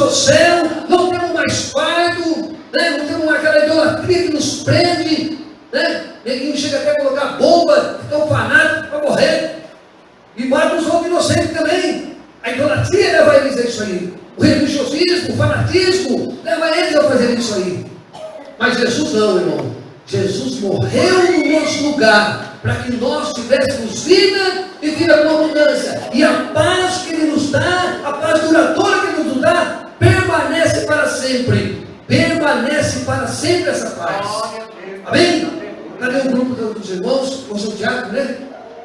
outro céu, não temos mais fardo, né? Não temos aquela idolatria que nos prende, né? Ninguém chega até a colocar bomba, fica um fanático para morrer, e mata os outros inocentes também. A idolatria leva eles a isso aí, o religiosismo, o fanatismo leva eles a fazer isso aí. Mas Jesus não, irmão. Jesus morreu no nosso lugar, para que nós tivéssemos vida e vida com abundância. E a paz que Ele nos dá, a paz duradoura que Ele nos dá, permanece para sempre. Permanece para sempre essa paz. Amém? Cadê o grupo dos irmãos? Você é o diácono, né?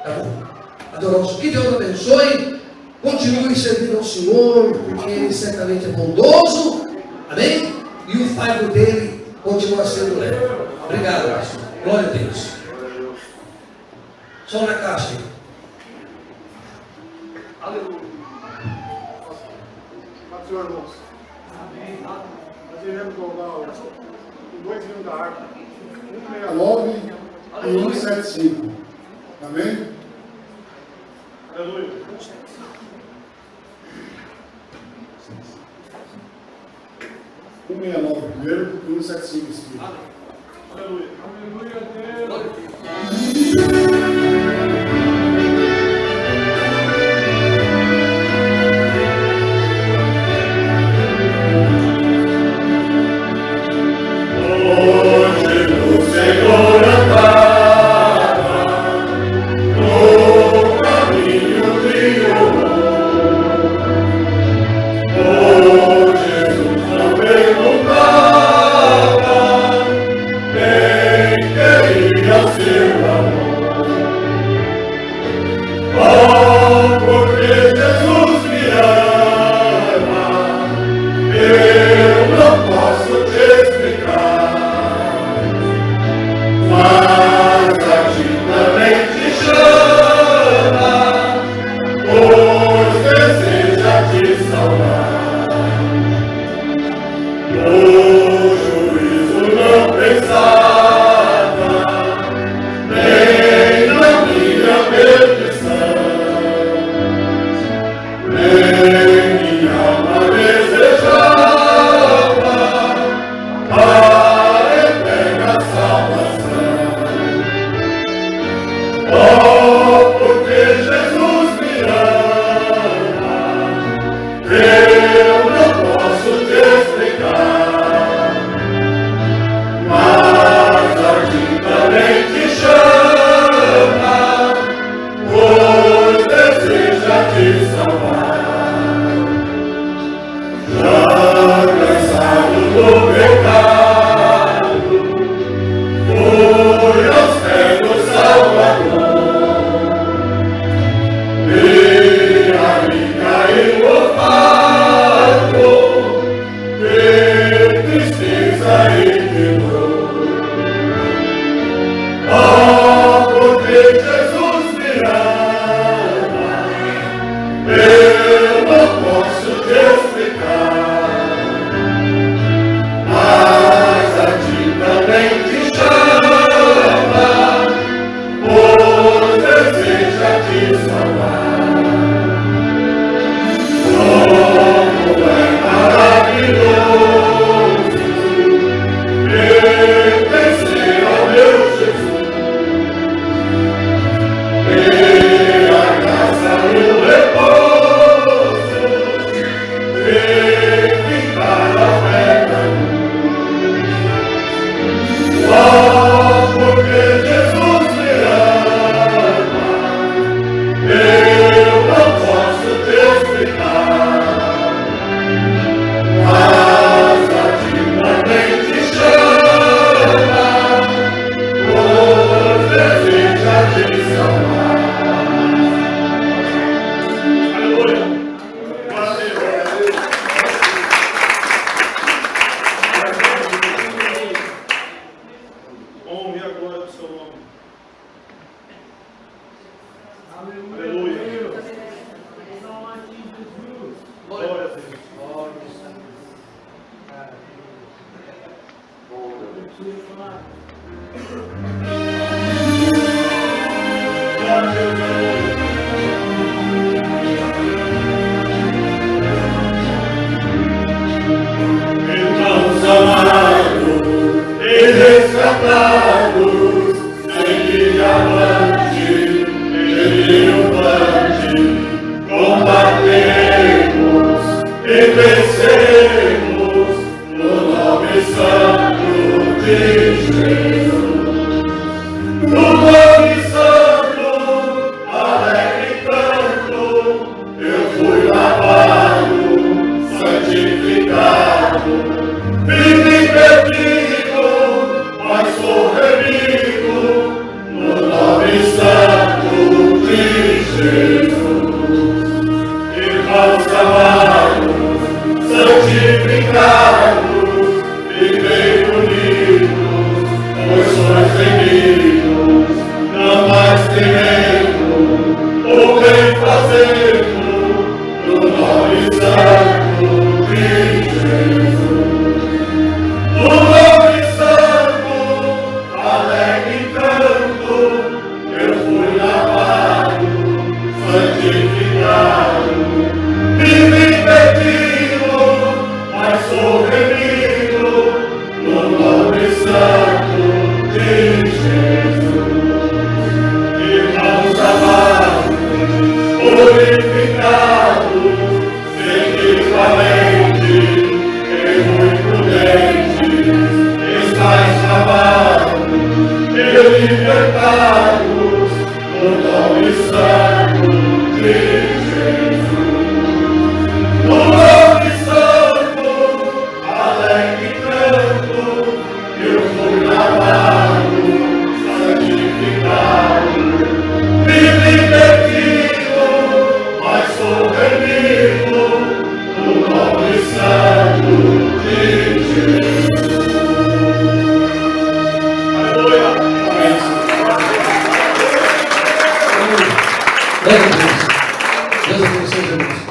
Tá bom. Adoramos. Que Deus abençoe. Continue servindo ao Senhor, porque Ele certamente é bondoso. Amém? E o fardo dele continua sendo leve. Obrigado, pastor. Glória a Deus. Só na caixa. Aleluia. Paz do Senhor, irmãos. Amém. Nós iremos louvar os dois hinos da harpa. 169 e 175. Amém? Aleluia. 169 primeiro e 175 em seguida. Aleluia. Aleluia, Deus.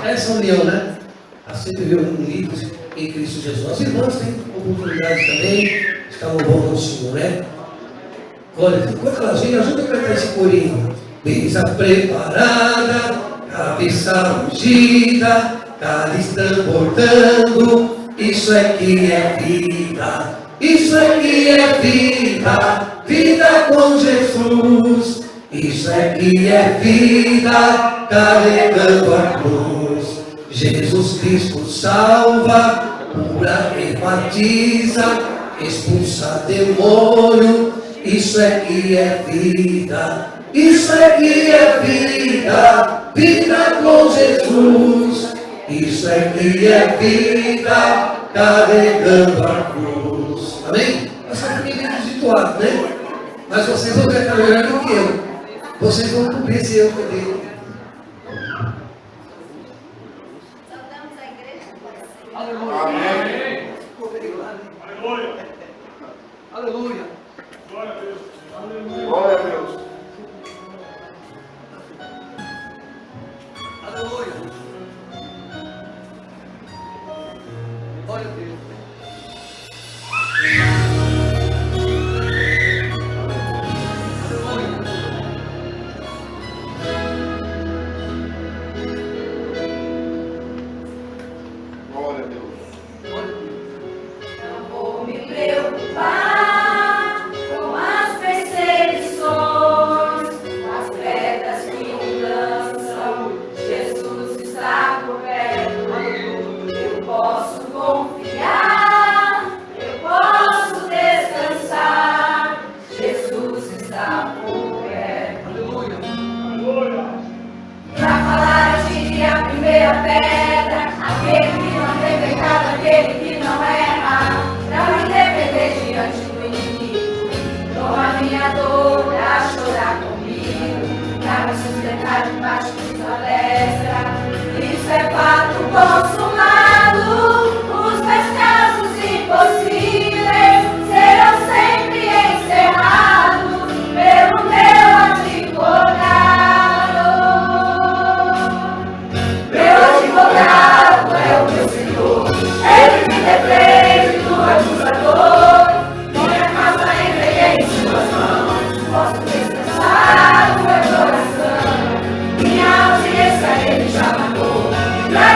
Essa união, né? Assim que viu unidos em Cristo Jesus. As irmãs têm oportunidade também, estão louvando ao Senhor, né? Olha, enquanto elas vêm, ajuda a cantar esse corinho. Mesa preparada, cabeça ungida, cálice transbordando. Isso é que é vida, isso é que é vida, vida com Jesus. Isso é que é vida, carregando a cruz. Jesus Cristo salva, cura e batiza, expulsa demônio. Isso é que é vida, isso é que é vida, vida com Jesus. Isso é que é vida, carregando a cruz. Amém? Nós estamos meio desituados, né? Mas vocês vão cantar melhor do que eu. Vocês vão cumprir esse eu dele. Amém. Aleluia. Aleluia. Glória a Deus. Glória a Deus. Aleluia. Glória a Deus. Glória a Deus. Não vou me preocupar com as perseguições, as pedras que me lançam. Jesus está por perto. Eu posso confiar, eu posso descansar. Jesus está por perto. Aleluia. Pra falar de a primeira pedra, aquele que não tem pecado, aquele que não erra, pra me defender diante do inimigo. Toma minha dor pra chorar comigo, pra me sustentar debaixo de sua destra. Isso é fato consumado, os meus casos impossíveis serão sempre encerrados pelo meu advogado. Meu advogado é o meu Senhor, Ele me defende do acusador. Minha causa entreguei em suas mãos, posso descansar no meu coração. Minha audiência Ele já marcou, pra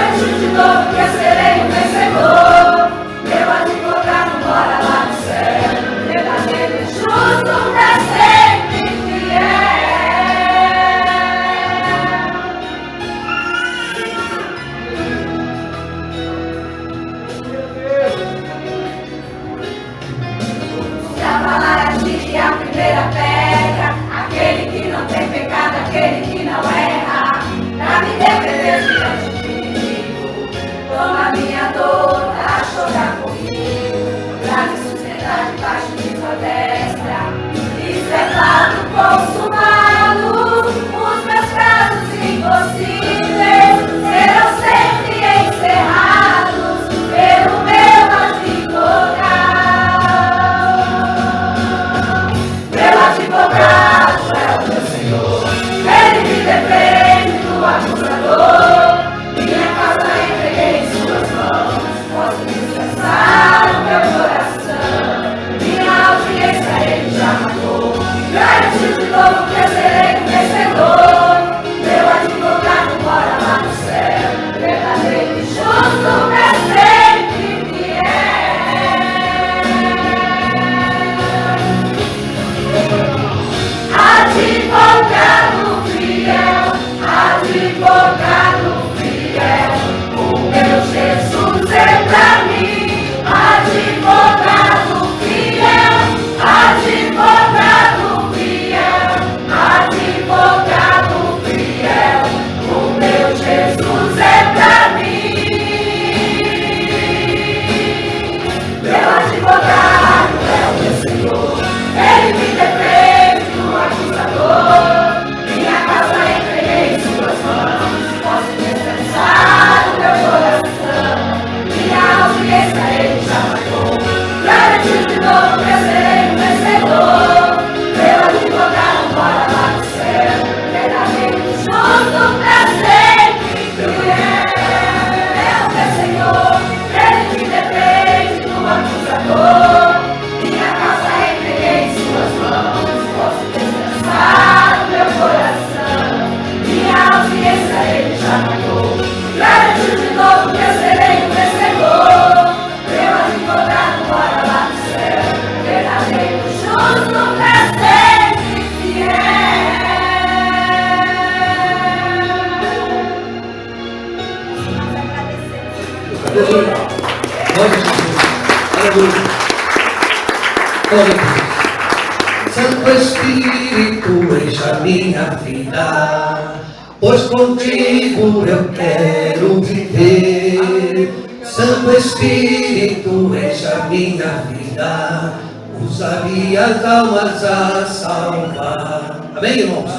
Glória a Deus. Santo Espírito, enche a minha vida, pois contigo eu quero viver. Santo Espírito, enche a minha vida, usa minhas almas a salvar. Amém, irmãos?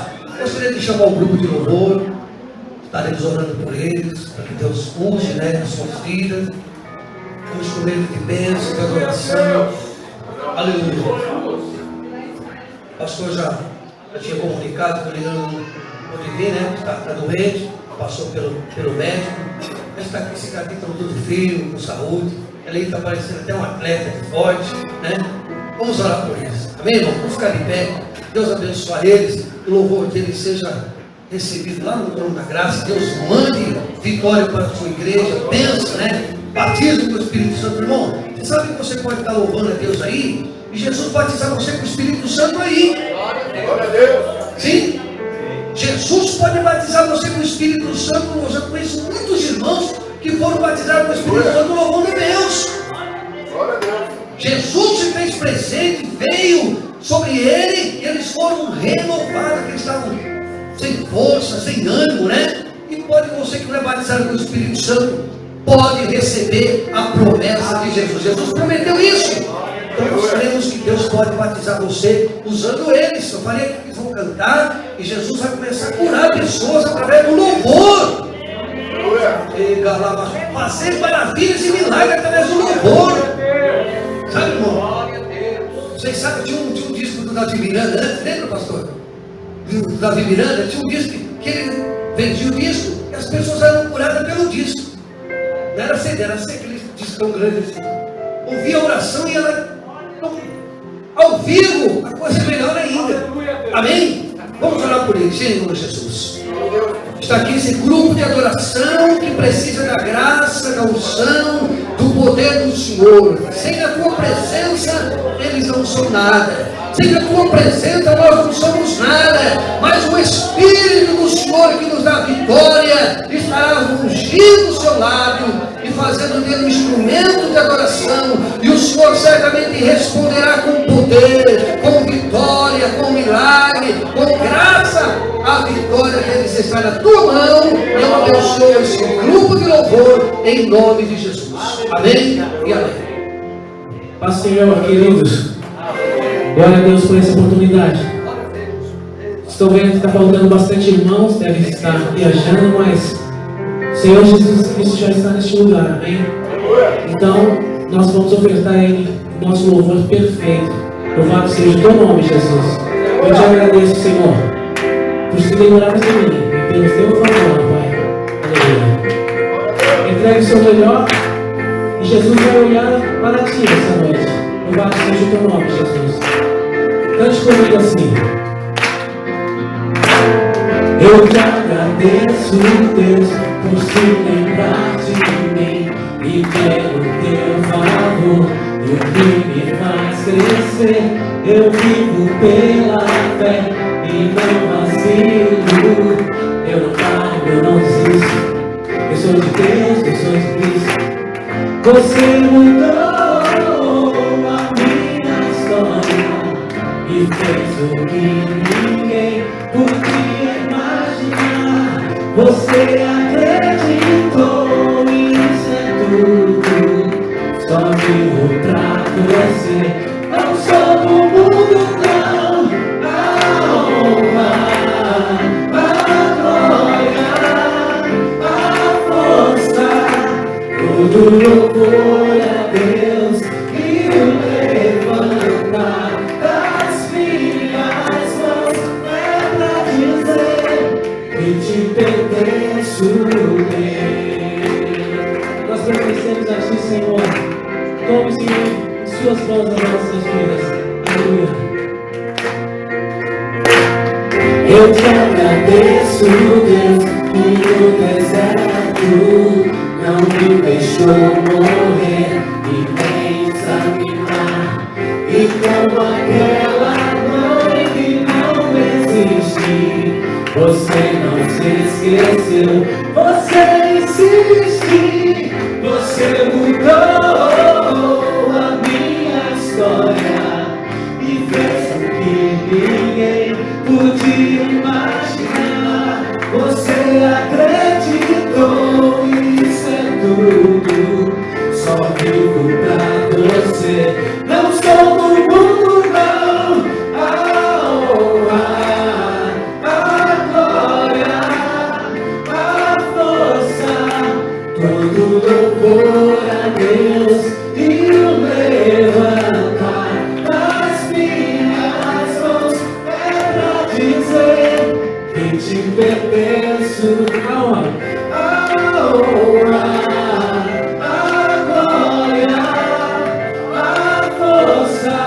Gostaria de chamar o grupo de louvor, estaremos orando por eles, para que Deus use, as suas vidas, um instrumento de bênção, de adoração. Aleluia. O pastor já tinha comunicado que ele não pôde vir, está doente, passou pelo médico, mas está aqui, esse cara aqui está todo frio, com saúde, ele está parecendo até um atleta forte, Vamos orar por eles, amém, irmão? Vamos ficar de pé, Deus abençoe eles, o louvor deles seja recebido lá no trono da graça, Deus mande vitória para a sua igreja, bênção, batismo com o Espírito Santo, irmão. Você sabe que você pode estar louvando a Deus aí, e Jesus batizar você com o Espírito Santo aí. Glória a Deus. Sim. Jesus pode batizar você com o Espírito Santo. Eu já conheço muitos irmãos que foram batizados com o Espírito Santo louvando a Deus. Glória a Deus. Jesus se fez presente, veio sobre ele, e eles foram renovados, que eles estavam sem força, sem ânimo, E pode você que não é batizado com o Espírito Santo, pode receber a promessa de Jesus. Jesus prometeu isso. Então nós cremos que Deus pode batizar você usando eles. Eu falei que eles vão cantar e Jesus vai começar a curar pessoas através do louvor. Fazer maravilhas e milagres através do louvor. Sabe, irmão? Vocês sabem, tinha um disco do Davi Miranda, lembra, pastor? Do Davi Miranda, tinha um disco que ele vendia o disco e as pessoas eram curadas pelo disco. Não era CD, era aquele disco tão grande assim. Ouvia a oração e ela, ao vivo, a coisa é melhor ainda. Amém? Vamos orar por eles, em nome de Jesus. Está aqui esse grupo de adoração que precisa da graça, da unção, do poder do Senhor. Sem a tua presença, eles não são nada. Sem a tua presença, nós não somos nada. Mas o Espírito do Senhor que nos dá vitória estará ungindo o seu lábio e fazendo dele um instrumento de adoração. E o Senhor certamente responderá com poder, com vitória, com milagre, com graça. A vitória deles está na tua mão. Eu abençoo esse grupo de louvor em nome de Jesus. Amém e amém. Paz, Senhor, queridos. Glória a Deus por essa oportunidade. Estou vendo que está faltando bastante irmãos, devem estar viajando, mas o Senhor Jesus Cristo já está neste lugar, amém? Então, nós vamos ofertar a Ele o nosso louvor perfeito. Louvado seja o teu nome, Jesus. Eu te agradeço, Senhor, por se demorares em mim e pelo teu favor, Pai. Aleluia. Entregue o seu melhor e Jesus vai olhar para ti essa noite. Louvado seja o teu nome, Jesus. Cante comigo assim. Eu te agradeço, Deus, por se lembrar de mim e pelo teu favor, o que me faz crescer. Eu vivo pela fé e não vacilo. Eu não paro, eu não desisto. Eu sou de Deus, eu sou de Cristo. Você mudou a minha história e fez o que ninguém podia imaginar. Você acreditou e isso é tudo. Só vivo pra você. Não sou do mundo, não. A honra, a glória, a força, todo louvor a Deus e o levantar das minhas mãos é pra dizer que te pertenço bem. Nós pertencemos a ti, Senhor. Tome, Senhor, em suas mãos as nossas vidas. Aleluia. Eu te agradeço, Deus, que no deserto não me deixou morrer e nem desanimar. E como aquela noite não desisti, você não se esqueceu, você insiste, você mudou a minha história podia imaginar. Você acreditou, isso é tudo. Só vivo pra você. Não sou do mundo, não. A honra, a glória, a força, todo louvor a Deus e o levantar das minhas mãos é pra dizer que te pertenço. A honra, a glória, a força,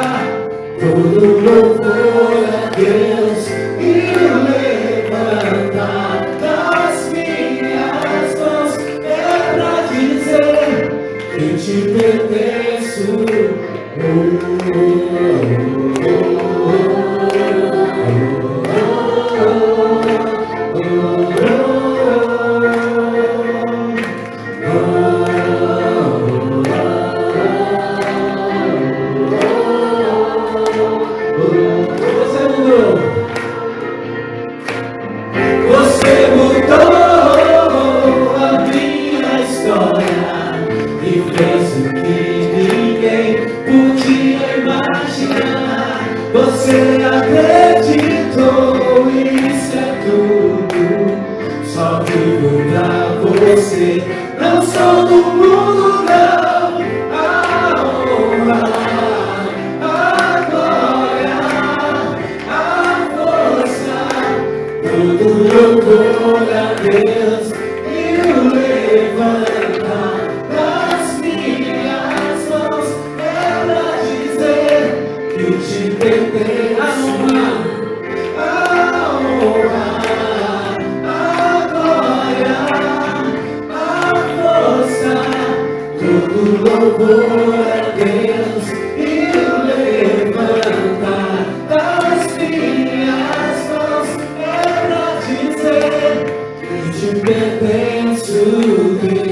todo louvor a Deus e o levantar das minhas mãos é pra dizer que te pertenço. Você mudou a minha história e fez o que ninguém podia imaginar. Você acreditou, isso é tudo. Só vivo pra você. Não sou do mundo, não. A honra, a glória, a força, todo louvor a Deus e o levantar das minhas mãos é pra dizer que te pertence. A honra, a glória, a força, todo louvor a Deus e o levantar das minhas mãos é pra dizer que te pertenço, Deus.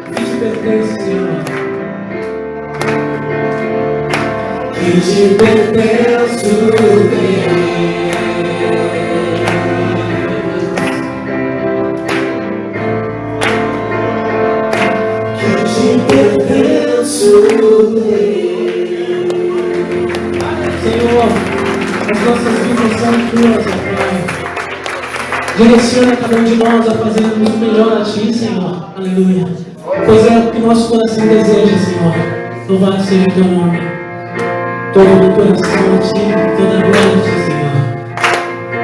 Que te pertence, Senhor. Que te pertenço, Deus. Que te pertenço, Deus. Senhor, as nossas vidas são tuas, ó Pai. Direciona cada um de nós a fazermos o melhor a Ti, Senhor. Aleluia. Pois é o que nosso coração deseja, Senhor. Louvado seja o Teu nome. Todo o meu coração a Ti, toda a glória a Ti, Senhor.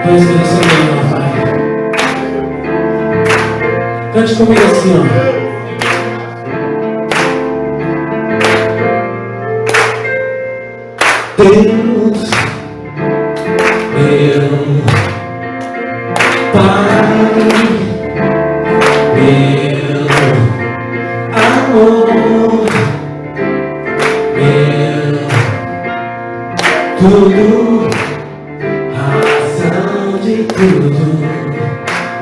Pois merecer o melhor, Pai. Cante comigo assim, ó. Deus, meu Pai, meu amor, meu tudo, razão de tudo.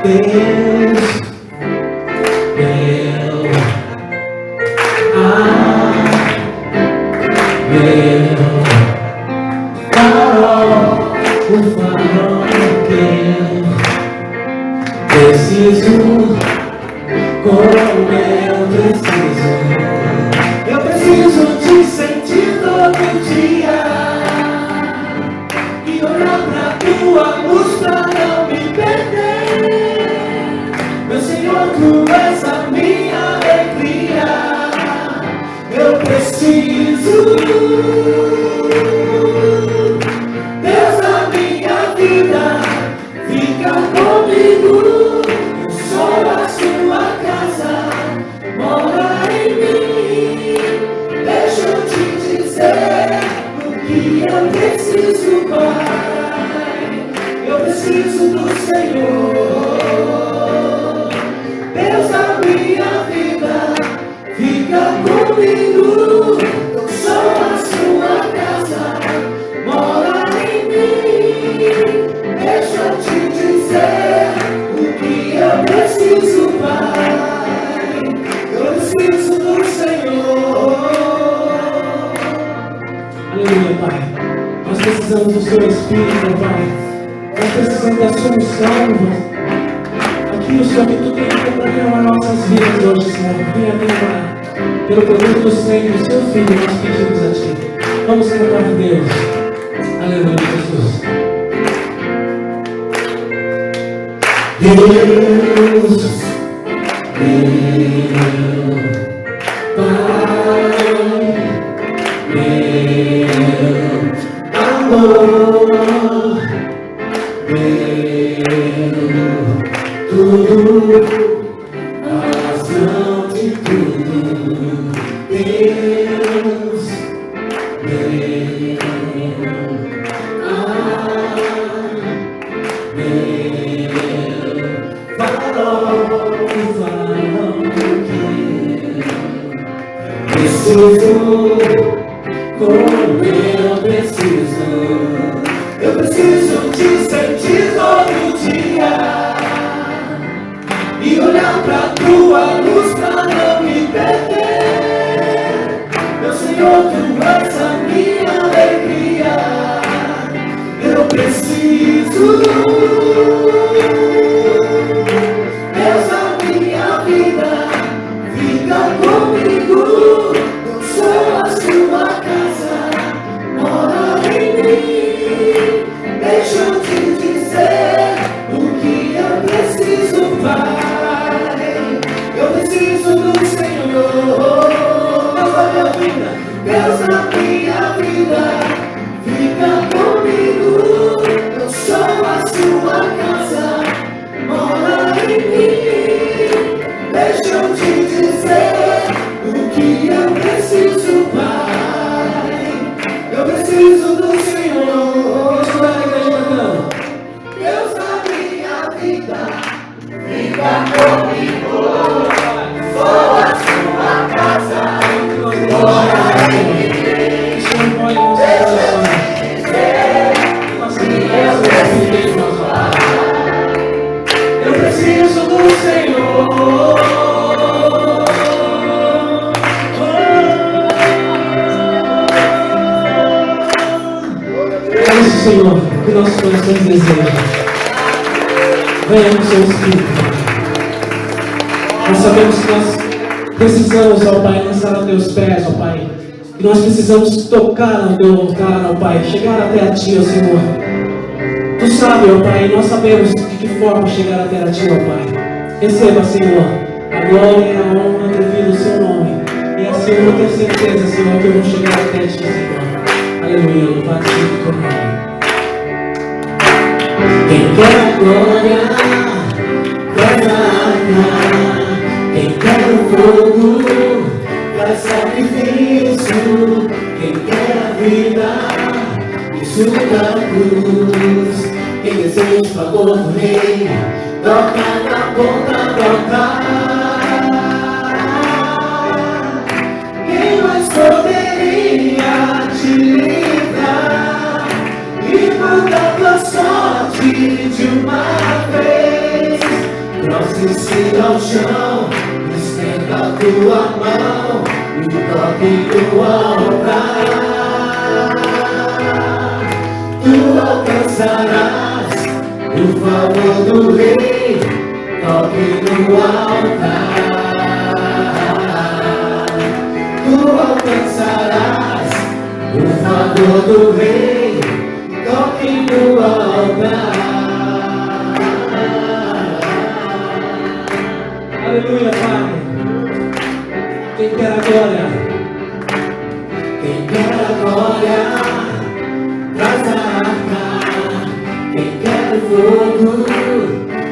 Deus, meu meu farol, o farol que eu preciso, como eu preciso. Eu preciso te sentir todo dia e olhar pra tua luz pra não me perder. Meu Senhor, tu és a minha alegria. Eu preciso, Deus da minha vida, fica comigo. Eu sou a sua casa, mora em mim. Deixa eu te dizer o que eu preciso, Pai. Eu preciso do Senhor. Deus da minha vida, fica comigo. Eu sou a sua casa, mora em mim. Deixa eu te dizer o que eu preciso, Pai. Eu preciso do Senhor. Aleluia, Pai. Nós precisamos do Seu Espírito, Pai. Nós precisamos da solução, aquilo, Senhor, que Tu tem para transformar nossas vidas hoje, Senhor. Venha abençoar. Pelo poder do sangue do Seu Filho, nós pedimos a Ti. Vamos cantar a Deus. Aleluia, Jesus. Deus, meu Pai, meu amor, meu tudo, razão de tudo, Deus, meu preciso, como eu preciso. Eu preciso te sentir todo dia e olhar pra Tua luz pra não me perder. Meu Senhor, Tu és a minha alegria. Eu preciso, Deus da minha vida, fica comigo. Eu sou a Sua casa, mora em mim. Deixa eu te dizer o que eu preciso, Pai. Eu preciso do Senhor, Deus da minha vida, Deus da minha vida, fica comigo. Eu sou a Sua casa, mora em mim. Deixa eu te dizer o que eu preciso, Pai. Eu preciso do Senhor. Deus da minha vida, fica comigo. Sou a Sua casa, mora em mim. Deixa eu te dizer o que eu preciso, Pai. Eu preciso do Senhor. É isso, Senhor, que nossos corações desejam. Venha com o Seu Espírito. Nós sabemos que nós precisamos, ó Pai, lançar aos Teus pés, ó Pai. Que nós precisamos tocar no Teu altar, ó Pai, chegar até a Ti, ó Senhor. Tu sabe, ó Pai, nós sabemos de que forma chegar até a Ti, ó Pai. Receba, Senhor, a glória e a honra devido ao Seu nome. E assim eu vou ter certeza, Senhor, que eu vou chegar até Ti, Senhor. Aleluia, louvado seja o Teu nome. Quem quer a glória, quer a honra. Quem quer o fogo, faz sacrifício. Quem quer a vida, isso da cruz. Quem deseja o favor do Rei, toca na ponta do altar. Quem mais poderia te livrar e mudar tua sorte de uma vez? Prostre-se ao chão, estenda a tua mão e toque no altar. Tu alcançarás o favor do Rei, toque no altar. Tu alcançarás o favor do Rei, toque no altar. Aleluia, Pai. Quem quer a glória? Quem quer a glória, traz a arca. Quem quer o fogo,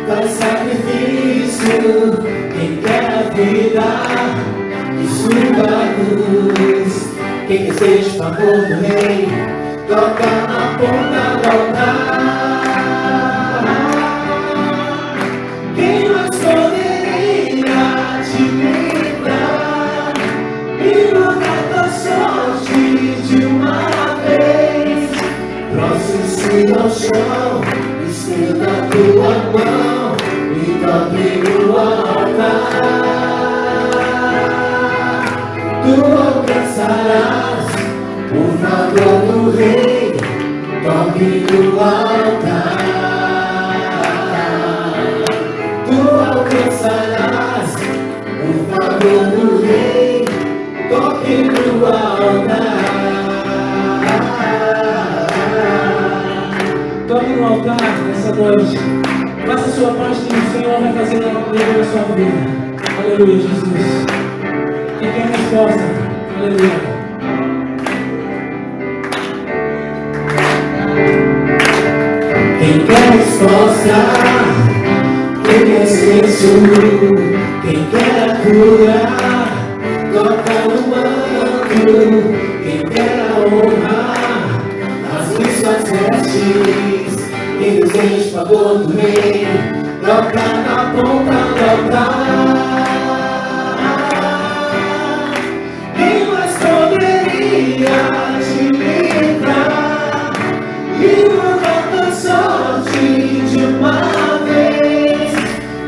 faz sacrifício. Quem quer a vida, que suba a cruz. Quem deseja o favor do Rei, toca na ponta do altar. Quem mais poderia te livrar e mudar tua sorte de uma vez? Prostre-se ao chão, estenda a tua mão e toque no altar. Tu alcançarás o favor do Rei, toque no altar. Tu alcançarás o favor do Rei, toque no altar. Toque no altar nessa noite. Faça a sua parte que o Senhor vai fazer na sua vida. Aleluia, Jesus. Quem quer resposta? Aleluia. Quem quer resposta? Quem quer silêncio? Quem quer a cura? Toca no manto. Quem quer a honra? As suas vestes. Quem deseja o favor do Rei? Toca na ponta do altar. Quem mais poderia te livrar e mudar tua sorte de uma vez?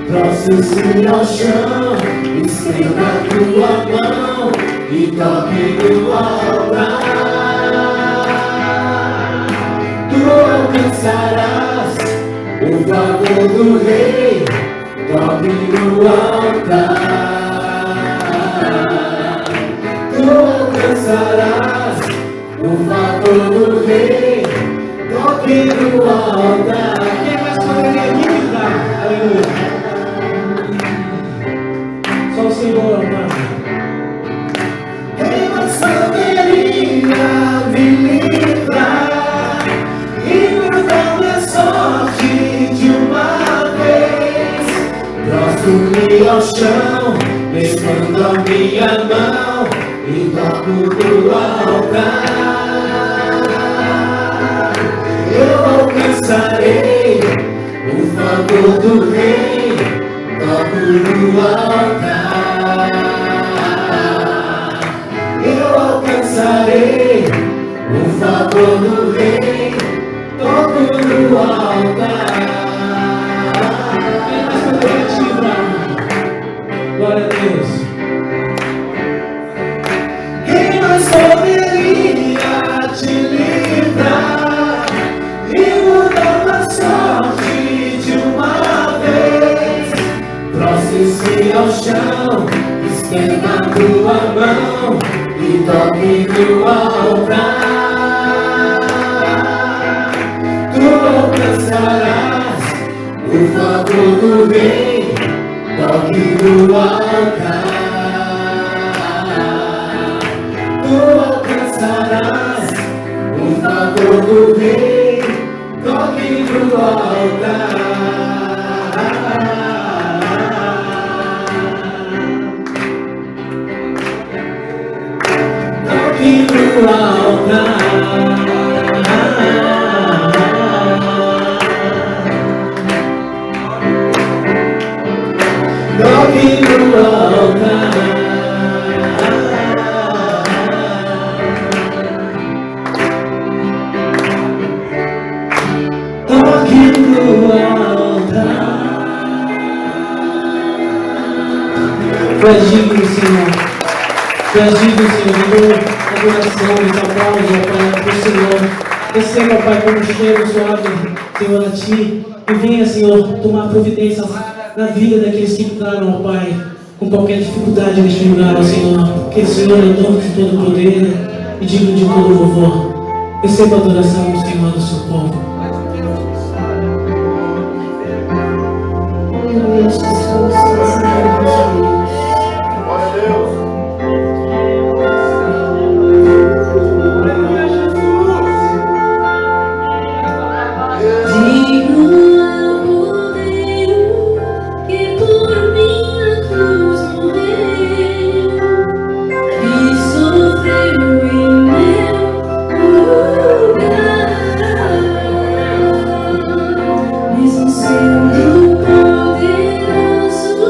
Prostre-se ao chão, estenda a tua mão e toque no altar. Tu alcançarás o favor do Rei, toque no altar. Tu alcançarás o favor do Rei, toque no altar. Quem mais poderia me livrar? Aleluia. Só o Senhor, amado. Quem mais poderia me livrar e mudar minha sorte de uma vez? Prostro-me ao chão, levando a minha mão e toco no altar. Eu alcançarei o favor do Rei, toco no altar. Eu alcançarei o favor do Rei, toco no altar. Quem mais poderia te livrar? Glória a Deus. Quem mais poderia te livrar e mudar a sorte de uma vez? Prostre-se ao chão, estenda a tua mão e toque no altar. Tu alcançarás o favor do Rei, toque no altar. Tu alcançarás o favor do Rei, toque no altar. Toque no altar. Toque no altar. Toque no altar. Tu és digno, Senhor. Tu és digno, Senhor. Adoração, esse aplauso, ó Pai, para o Senhor. Receba, Pai, como cheiro suave, Senhor, a Ti. E venha, Senhor, tomar providência na vida daqueles que entraram, ó Pai, com qualquer dificuldade neste lugar, ó Senhor. Porque o Senhor é o dono de todo poder e digno de todo louvor. Receba a adoração, Senhor, do seu povo. Aleluia, Jesus. Glória a Deus. Mesmo sendo poderoso,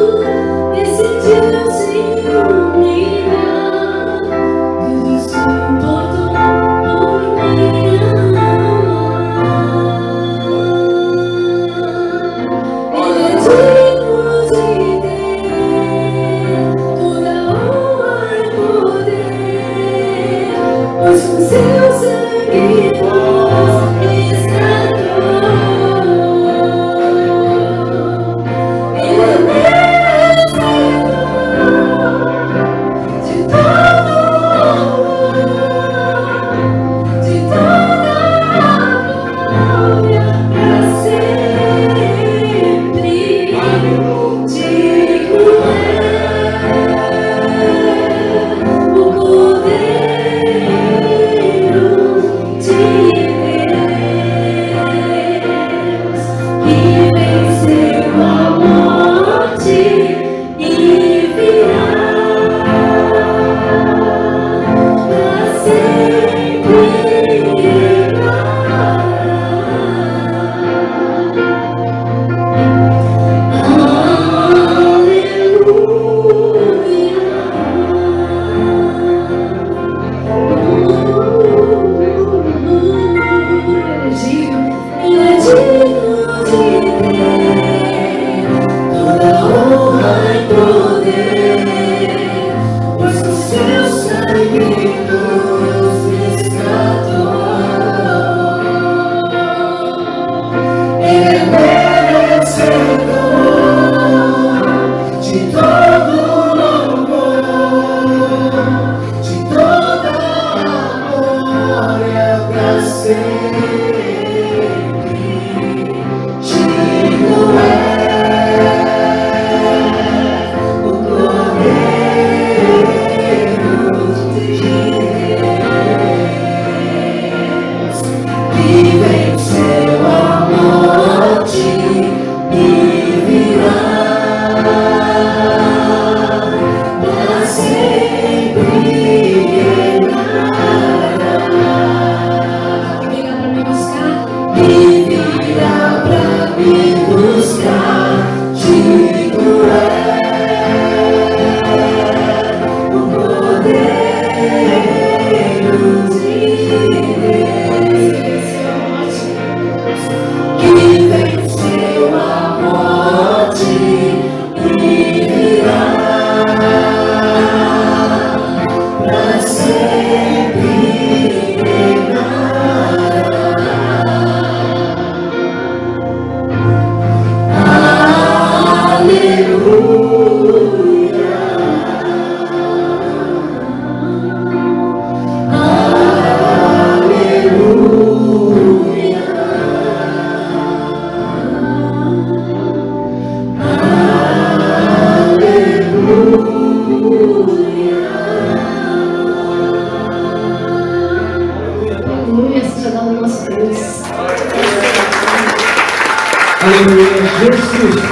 Aleluia. Jesus,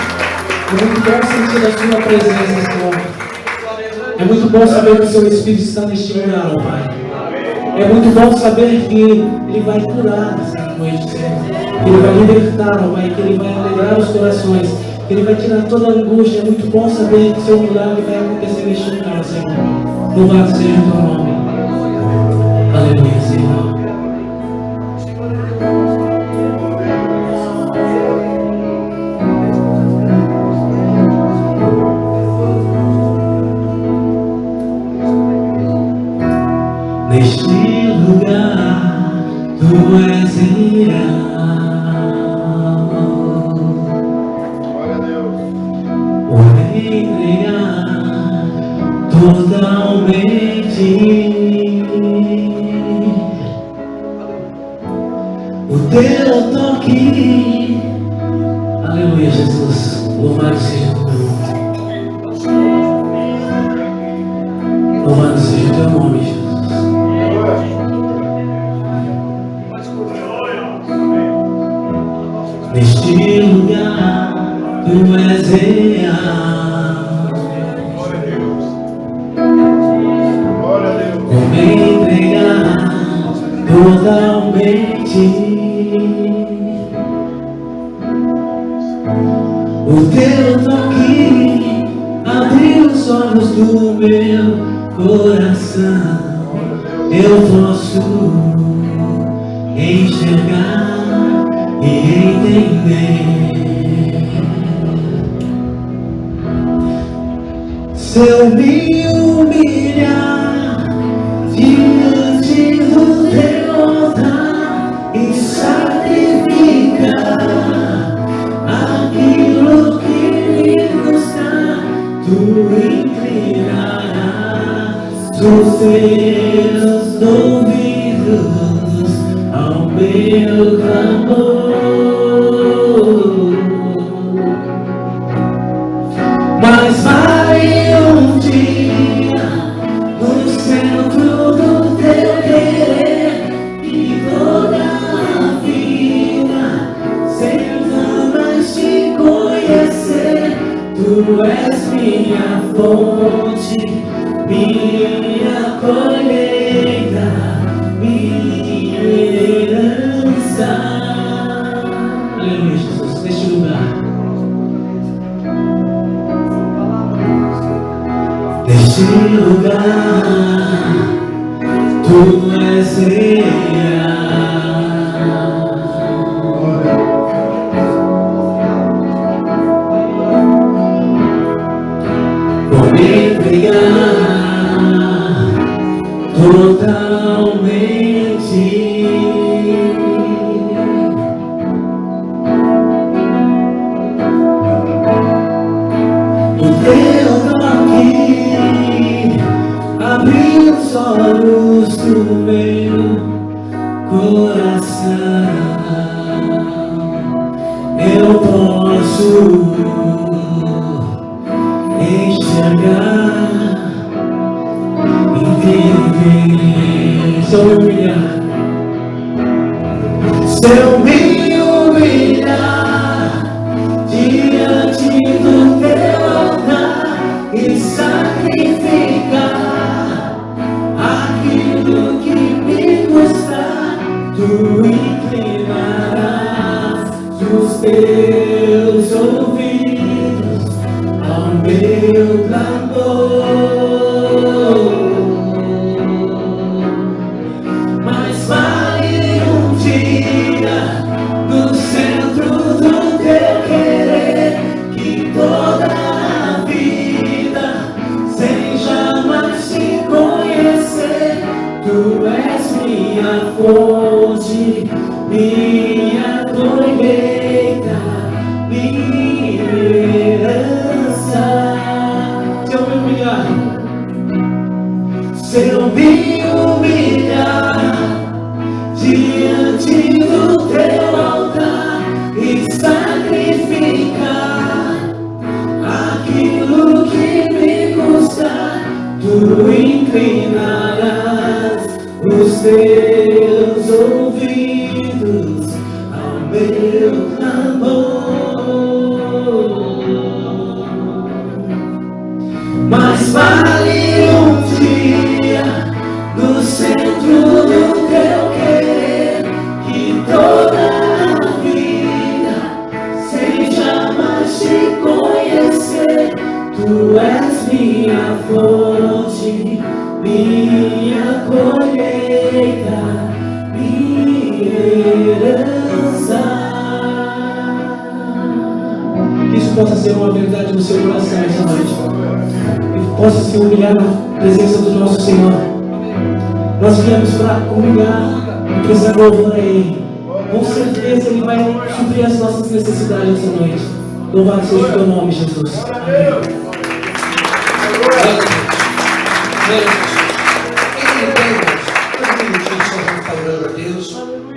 é muito bom sentir a sua presença, Senhor. É muito bom saber que o seu Espírito está neste lugar, ó Pai. É muito bom saber que Ele vai curar nessa noite, Senhor. Que Ele vai libertar, ó Pai, que Ele vai alegrar os corações, que Ele vai tirar toda a angústia. É muito bom saber que o seu milagre vai acontecer neste lugar, Senhor. Louvado seja o teu nome. Aleluia, Senhor. Neste lugar, tu és real. Glória a Deus. Por entregar totalmente o teu toque. Aleluia, Jesus. Louvado seja o teu nome. Louvado seja o teu nome, Jesus. Neste lugar, tu és real. Glória a Deus. Glória a Deus. Como entregar totalmente o teu toque, abriu os olhos do meu coração. Eu posso enxergar e entender. Se eu me humilhar diante do teu altar e sacrificar aquilo que me custa, tu inclinarás os teus ouvidos ao meu clamor. Mas vai um dia no centro do teu querer e toda a vida sem mais te conhecer. Tu és minha fonte, minha colheita, minha herança. Aleluia, Jesus, neste lugar. Neste lugar, tu és real. Vou me entregar totalmente o teu toque, abrir os olhos do meu coração. Eu posso enxergar, entender. Se eu me humilhar, se eu me humilhar diante do teu altar e sacrificar aquilo que me custa, tu inclinarás os teus ouvidos ao meu clamor. Mas vale um dia no centro do teu querer, que toda a vida sem jamais te conhecer. Tu és minha fonte, minha colheita, minha herança. Se eu me humilhar, se eu me humilhar diante do teu altar e sacrificar aquilo que me custa, tu inclinarás os teus ouvidos ao meu clamor. Mas vale um dia no centro do teu querer, que toda a vida sem jamais te conhecer. Tu és minha fonte, minha colheita, minha herança. Que isso possa ser uma verdade no seu coração essa noite. Que possa se humilhar na presença do nosso Senhor. Nós viemos para humilhar e prestar louvor a Ele. Com certeza Ele vai suprir as nossas necessidades essa noite. Louvado seja o teu nome, Jesus. Amém. Orando a Deus,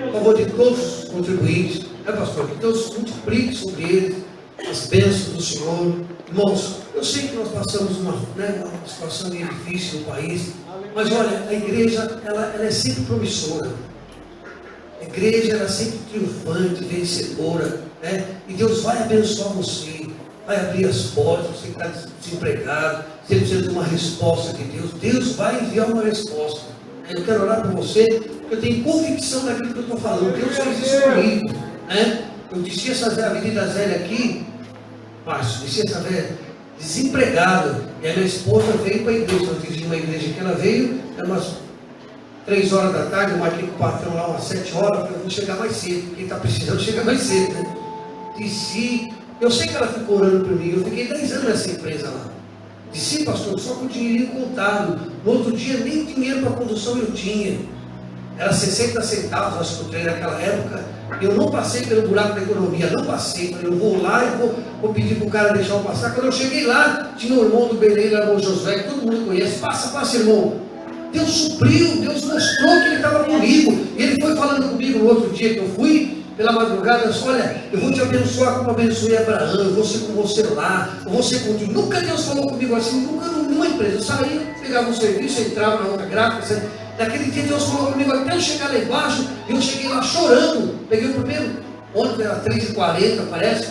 a favor de todos os contribuintes, pastor? Que Deus multiplique sobre eles as bênçãos do Senhor. Irmãos, eu sei que nós passamos uma situação meio difícil no país, mas olha, a igreja ela é sempre promissora. A igreja ela é sempre triunfante, vencedora, né? E Deus vai abençoar você, vai abrir as portas. Você que está desempregado, você precisa de uma resposta de Deus. Deus vai enviar uma resposta. Eu quero orar por você, eu tenho convicção daquilo que eu estou falando. Deus fez isso comigo, né? Eu desci essa Avenida Zélia aqui, Márcio, desci essa velha, desempregado, e a minha esposa veio para a igreja. Eu dizia uma igreja que ela veio, era umas 3 horas da tarde, eu marquei com o patrão lá umas 7 horas, eu vou chegar mais cedo, quem está precisando chega mais cedo, né? Desci, eu sei que ela ficou orando por mim, eu fiquei 10 anos nessa empresa lá. Desci, pastor, só com o dinheirinho contado. No outro dia, nem dinheiro para condução eu tinha. Era 60 centavos, acho que eu trem naquela época. Eu não passei pelo buraco da economia, não passei. Eu vou lá e vou pedir para o cara deixar eu passar. Quando eu cheguei lá, tinha o irmão do Belém, lá, o Josué, que todo mundo conhece. Passa, irmão. Deus supriu, Deus mostrou que Ele estava comigo. E Ele foi falando comigo no outro dia que eu fui. Pela madrugada, eu disse, olha, eu vou te abençoar como abençoei Abraão, eu vou ser com você lá, eu vou ser contigo. Nunca Deus falou comigo assim, nunca numa empresa. Eu saía, pegava um serviço, entrava na outra gráfica. Naquele dia Deus falou comigo, até eu chegar lá embaixo, eu cheguei lá chorando. Peguei o primeiro ônibus, era 3h40, parece,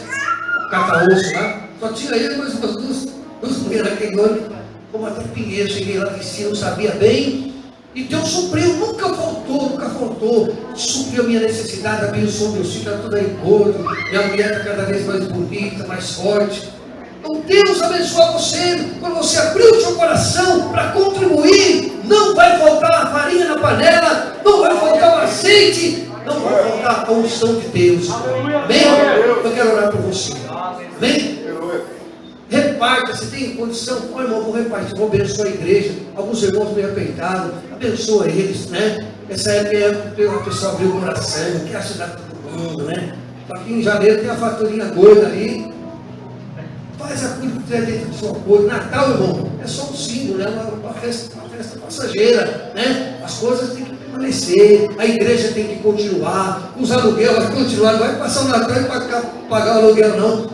Cataosso lá. Só tinha ele, mais umas duas mulheres naquele ônibus. Como até Pinheiro, cheguei lá, desci, eu sabia bem. E Deus supriu, nunca faltou, supriu a minha necessidade, abençoou meus filhos, está tudo aí gordo, minha mulher está cada vez mais bonita, mais forte. Então Deus abençoa você, quando você abrir o seu coração para contribuir, não vai faltar a farinha na panela, não vai faltar o azeite, não vai faltar a unção de Deus. Amém? Eu quero orar por você. Amém? Reparta, se tem condição, ó irmão, vou repartir, vou abençoar a igreja. Alguns irmãos meio apertados, abençoa eles, né? Essa época é o pessoal abrir o coração, quer ajudar todo mundo, né? Aqui em janeiro tem a faturinha gorda ali. Faz aquilo que tiver dentro de sua coisa. Natal, irmão, é só um símbolo, né? Uma festa passageira, né? As coisas têm que permanecer, a igreja tem que continuar, os aluguel vai continuar, não vai passar o Natal para pagar o aluguel não,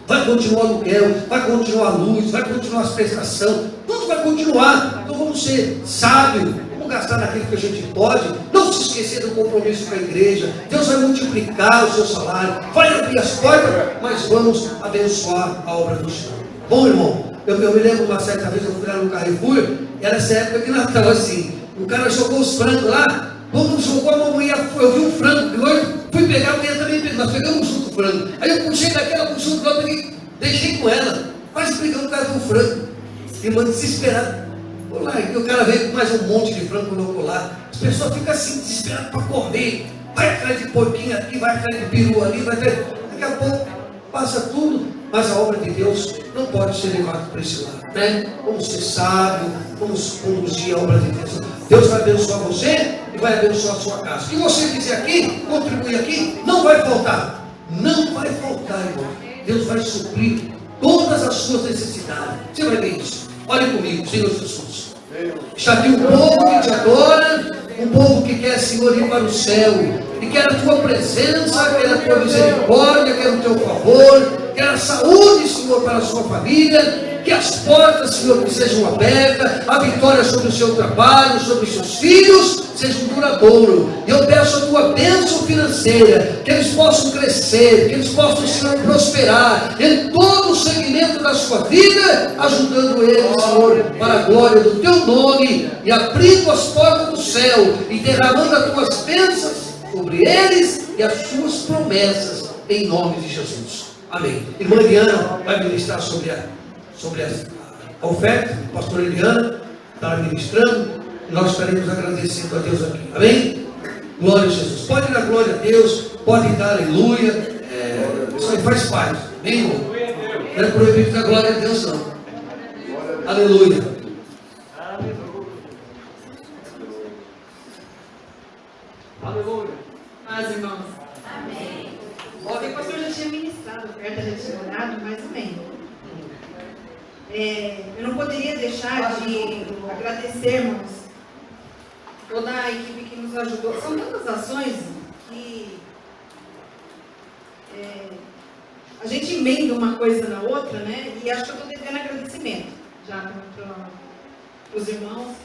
vai continuar o aluguel, vai continuar a luz, vai continuar as prestações, tudo vai continuar. Então vamos ser sábios, vamos gastar naquilo que a gente pode, não se esquecer do compromisso com a igreja. Deus vai multiplicar o seu salário, vai abrir as portas, mas vamos abençoar a obra do Senhor. Bom, irmão, eu me lembro uma certa vez, eu fui lá no Carrefour, era essa época de Natal assim, o cara jogou os frangos lá, quando jogou a mamãe, eu vi um frango, eu fui pegar, a mulher também pegou, nós pegamos junto o frango, aí eu puxei daquela, puxei do outro, deixei com ela, quase brigando por causa do frango, irmã desesperada, vou lá, e o cara veio com mais um monte de frango colocou lá, as pessoas ficam assim, desesperadas para comer, vai atrás de porquinho aqui, vai atrás de peru ali, vai atrás, daqui a pouco passa tudo, mas a obra de Deus não pode ser levada para esse lado, né? Vamos ser sábios, vamos conduzir a obra de Deus. Deus vai abençoar você e vai abençoar a sua casa. O que você fizer aqui, contribuir aqui, não vai faltar. Não vai faltar, irmão. Deus vai suprir todas as suas necessidades. Você vai ver isso. Olhe comigo, Senhor Jesus. Está aqui um povo que te adora, um povo que quer, Senhor, ir para o céu, e quer a tua presença, quer a tua misericórdia, quer o teu favor, quer a saúde, Senhor, para a sua família, que as portas, Senhor, que sejam abertas, a vitória sobre o seu trabalho, sobre os seus filhos, sejam duradouros. Eu peço a tua bênção financeira, que eles possam crescer, que eles possam, Senhor, prosperar em todo o segmento da sua vida, ajudando eles, Senhor, para a glória do teu nome, e abrindo as portas do céu, e derramando as tuas bênças sobre eles e as suas promessas, em nome de Jesus. Amém. Irmã Eliana vai ministrar sobre a oferta, a pastora Eliana está ministrando, e nós estaremos agradecendo a Deus aqui. Amém? Glória a Jesus. Pode dar glória a Deus, pode dar aleluia, isso aí faz parte. Amém, irmão? Não é proibido dar glória a Deus, não. Aleluia. Aleluia. Paz, irmãos. Amém. O pastor já tinha ministrado, a oferta já tinha orado, mais ou menos. Eu não poderia deixar de agradecer, irmãos, toda a equipe que nos ajudou. São tantas ações que a gente emenda uma coisa na outra, né? E acho que eu estou devendo agradecimento já para os irmãos,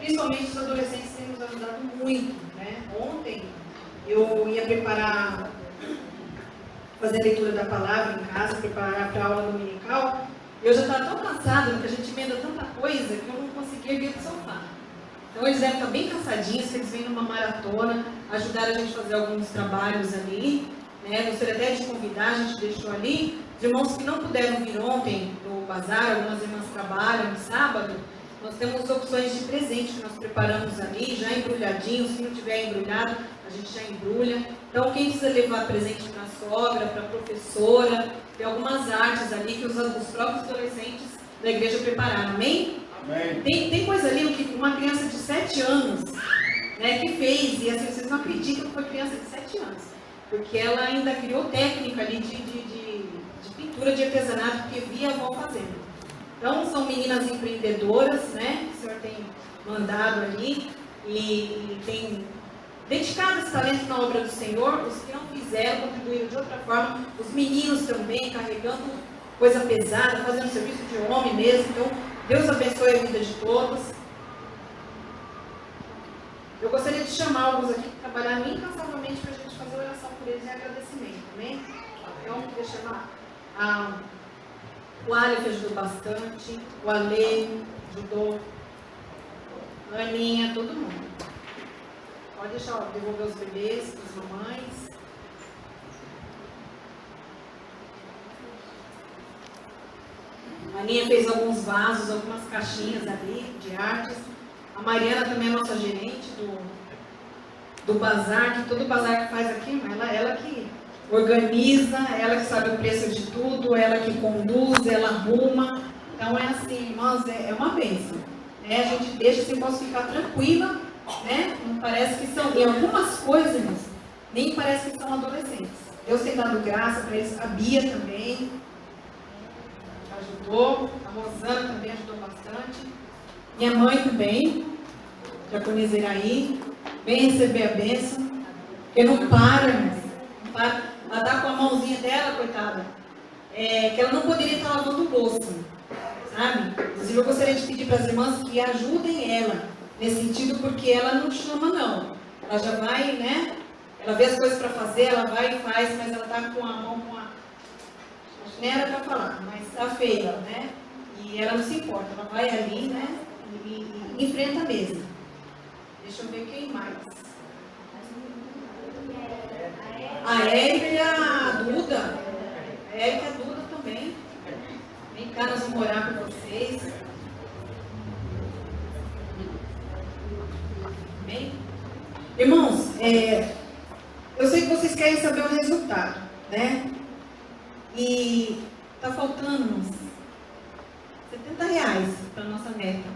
principalmente os adolescentes têm nos ajudado muito, né? Ontem eu ia fazer a leitura da palavra em casa, preparar para a aula dominical. Eu já estava tão cansada, porque a gente emenda tanta coisa que eu não conseguia vir do sofá. Então eles devem estar bem cansadinhos, que eles vêm numa maratona, ajudaram a gente a fazer alguns trabalhos ali, né? Gostaria até de convidar, a gente deixou ali. Os irmãos que não puderam vir ontem no bazar, algumas irmãs trabalham no sábado, nós temos opções de presente que nós preparamos ali, já embrulhadinho. Se não tiver embrulhado, a gente já embrulha. Então, quem precisa levar presente para a sogra, para a professora, tem algumas artes ali que os próprios adolescentes da igreja prepararam. Amém? Amém. Tem coisa ali que uma criança de 7 anos, né, que fez, e assim, vocês não acreditam que foi criança de 7 anos, porque ela ainda criou técnica ali de pintura, de artesanato, que via a avó fazendo. Então, são meninas empreendedoras, né, que o Senhor tem mandado ali, e tem dedicado esse talento na obra do Senhor. Os que não fizeram, contribuíram de outra forma, os meninos também, carregando coisa pesada, fazendo serviço de homem mesmo. Então, Deus abençoe a vida de todos. Eu gostaria de chamar alguns aqui que trabalharam incansavelmente para a gente fazer oração por eles em agradecimento, amém? Então, eu queria chamar o Aleph ajudou bastante, o Ale ajudou, a Aninha, todo mundo. Pode deixar devolver os bebês, as mamães. A Aninha fez alguns vasos, algumas caixinhas ali de artes. A Mariana também é nossa gerente do bazar, que todo bazar que faz aqui, ela que organiza, ela que sabe o preço de tudo, ela que conduz, ela arruma. Então é assim, irmãs, é uma bênção. A gente deixa assim, posso ficar tranquila, né? Não parece que são, em algumas coisas, irmãos, nem parece que são adolescentes. Deus tem dado graça para eles, a Bia também ajudou, a Rosana também ajudou bastante. Minha mãe também, Diaconisa Iraí, Vem receber a bênção. Porque não para, irmãos. Não para. Ela está com a mãozinha dela, coitada. Que ela não poderia estar lavando o bolso. Sabe? Inclusive, eu gostaria de pedir para as irmãs que ajudem ela nesse sentido, porque ela não chama, não. Ela já vai, né? Ela vê as coisas para fazer, ela vai e faz, mas ela está com a mão com a... Acho que nem era para falar, mas está feia, né? E ela não se importa, ela vai ali, né? E enfrenta mesmo. Deixa eu ver quem mais. A Érica e a Duda. A Érica e a Duda também. Vem cá, nós vamos orar por vocês. Amém? Irmãos, eu sei que vocês querem saber o resultado, né? E está faltando uns R$70 para a nossa meta.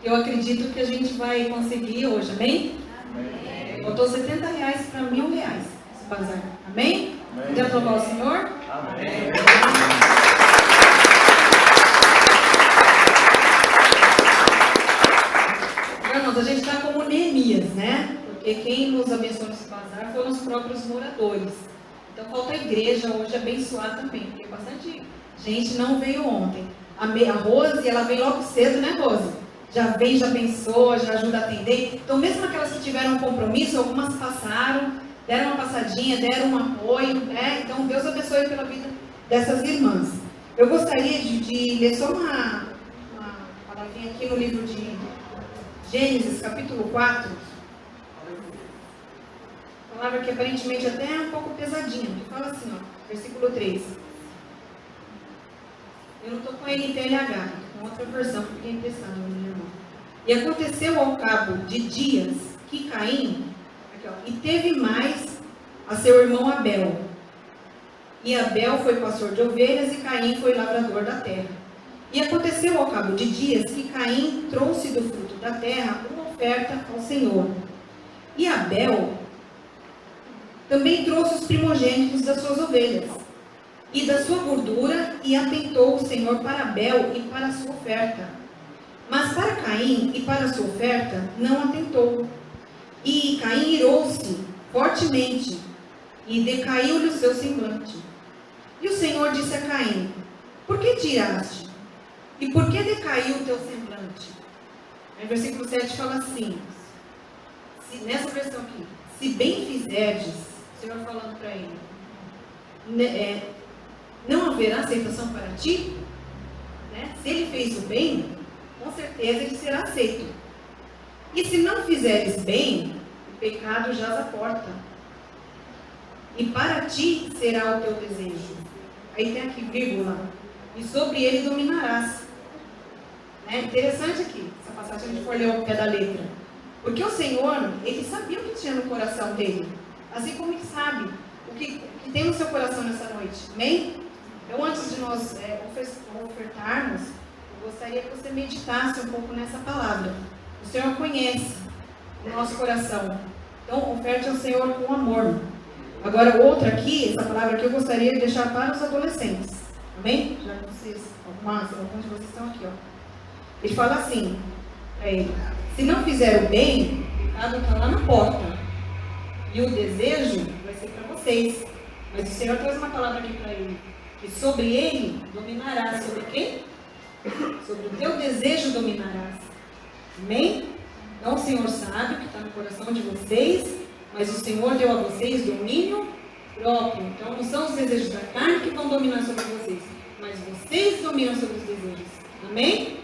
Eu acredito que a gente vai conseguir hoje, amém? Amém. Faltou R$70 para R$1.000 esse bazar, amém? Podemos louvar o Senhor? Amém. Irmãos, a gente está como Neemias, né? Porque quem nos abençoou nesse bazar foram os próprios moradores. Então falta a igreja hoje abençoar também, porque bastante gente não veio ontem. A Rose, ela veio logo cedo, né, Rose? Já vem, já abençoa, já ajuda a atender. Então mesmo aquelas que tiveram um compromisso, algumas passaram, deram uma passadinha, deram um apoio, né? Então Deus abençoe pela vida dessas irmãs. Eu gostaria de ler só uma palavrinha aqui no livro de Gênesis, capítulo 4. Palavra que aparentemente até é um pouco pesadinha, que fala assim, ó, versículo 3. Eu não estou com NTLH, estou com outra versão, que fiquei impressada, meu irmão. E aconteceu ao cabo de dias que Caim, aqui, ó, e teve mais a seu irmão Abel. E Abel foi pastor de ovelhas e Caim foi lavrador da terra. E aconteceu ao cabo de dias que Caim trouxe do fruto da terra uma oferta ao Senhor. E Abel também trouxe os primogênitos das suas ovelhas e da sua gordura, e atentou o Senhor para Abel e para a sua oferta. Mas para Caim e para a sua oferta não atentou. E Caim irou-se fortemente, e decaiu-lhe o seu semblante. E o Senhor disse a Caim: por que tiraste? E por que decaiu o teu semblante? Aí, versículo 7 fala assim, nessa versão aqui: se bem fizerdes, o Senhor falando para ele, não haverá aceitação para ti? Né? Se ele fez o bem, com certeza ele será aceito. E se não fizeres bem, o pecado jaz à porta. E para ti será o teu desejo. Aí tem aqui, vírgula. E sobre ele dominarás. É interessante aqui, essa passagem, se a gente for ler ao pé da letra. Porque o Senhor, ele sabia o que tinha no coração dele. Assim como ele sabe o que tem no seu coração nessa noite. Amém? Então, antes de nós ofertarmos, eu gostaria que você meditasse um pouco nessa palavra. O Senhor conhece o nosso coração. Então, oferte ao Senhor com amor. Agora, outra aqui, essa palavra aqui eu gostaria de deixar para os adolescentes. Amém? Já que vocês, alguns de vocês estão aqui, ó. Ele fala assim, para ele: se não fizer o bem, o pecado está lá na porta. E o desejo vai ser para vocês. Mas o Senhor traz uma palavra aqui para ele: que sobre ele dominarás. Sobre quem? Sobre o teu desejo dominarás. Amém? Então o Senhor sabe o que está no coração de vocês, mas o Senhor deu a vocês domínio próprio. Então não são os desejos da carne que vão dominar sobre vocês, mas vocês dominam sobre os desejos. Amém?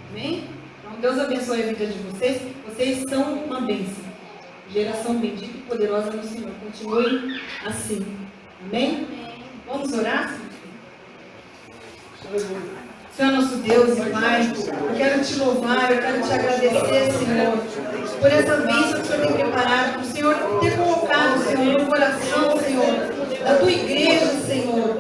Amém? Então Deus abençoe a vida de vocês. Vocês são uma bênção. Geração bendita e poderosa no Senhor. Continue assim. Amém? Vamos orar? Senhor nosso Deus e Pai, eu quero te louvar, eu quero te agradecer, Senhor, por essa bênção que o Senhor tem preparado, por o Senhor ter colocado, Senhor, no coração, Senhor, da tua igreja, Senhor,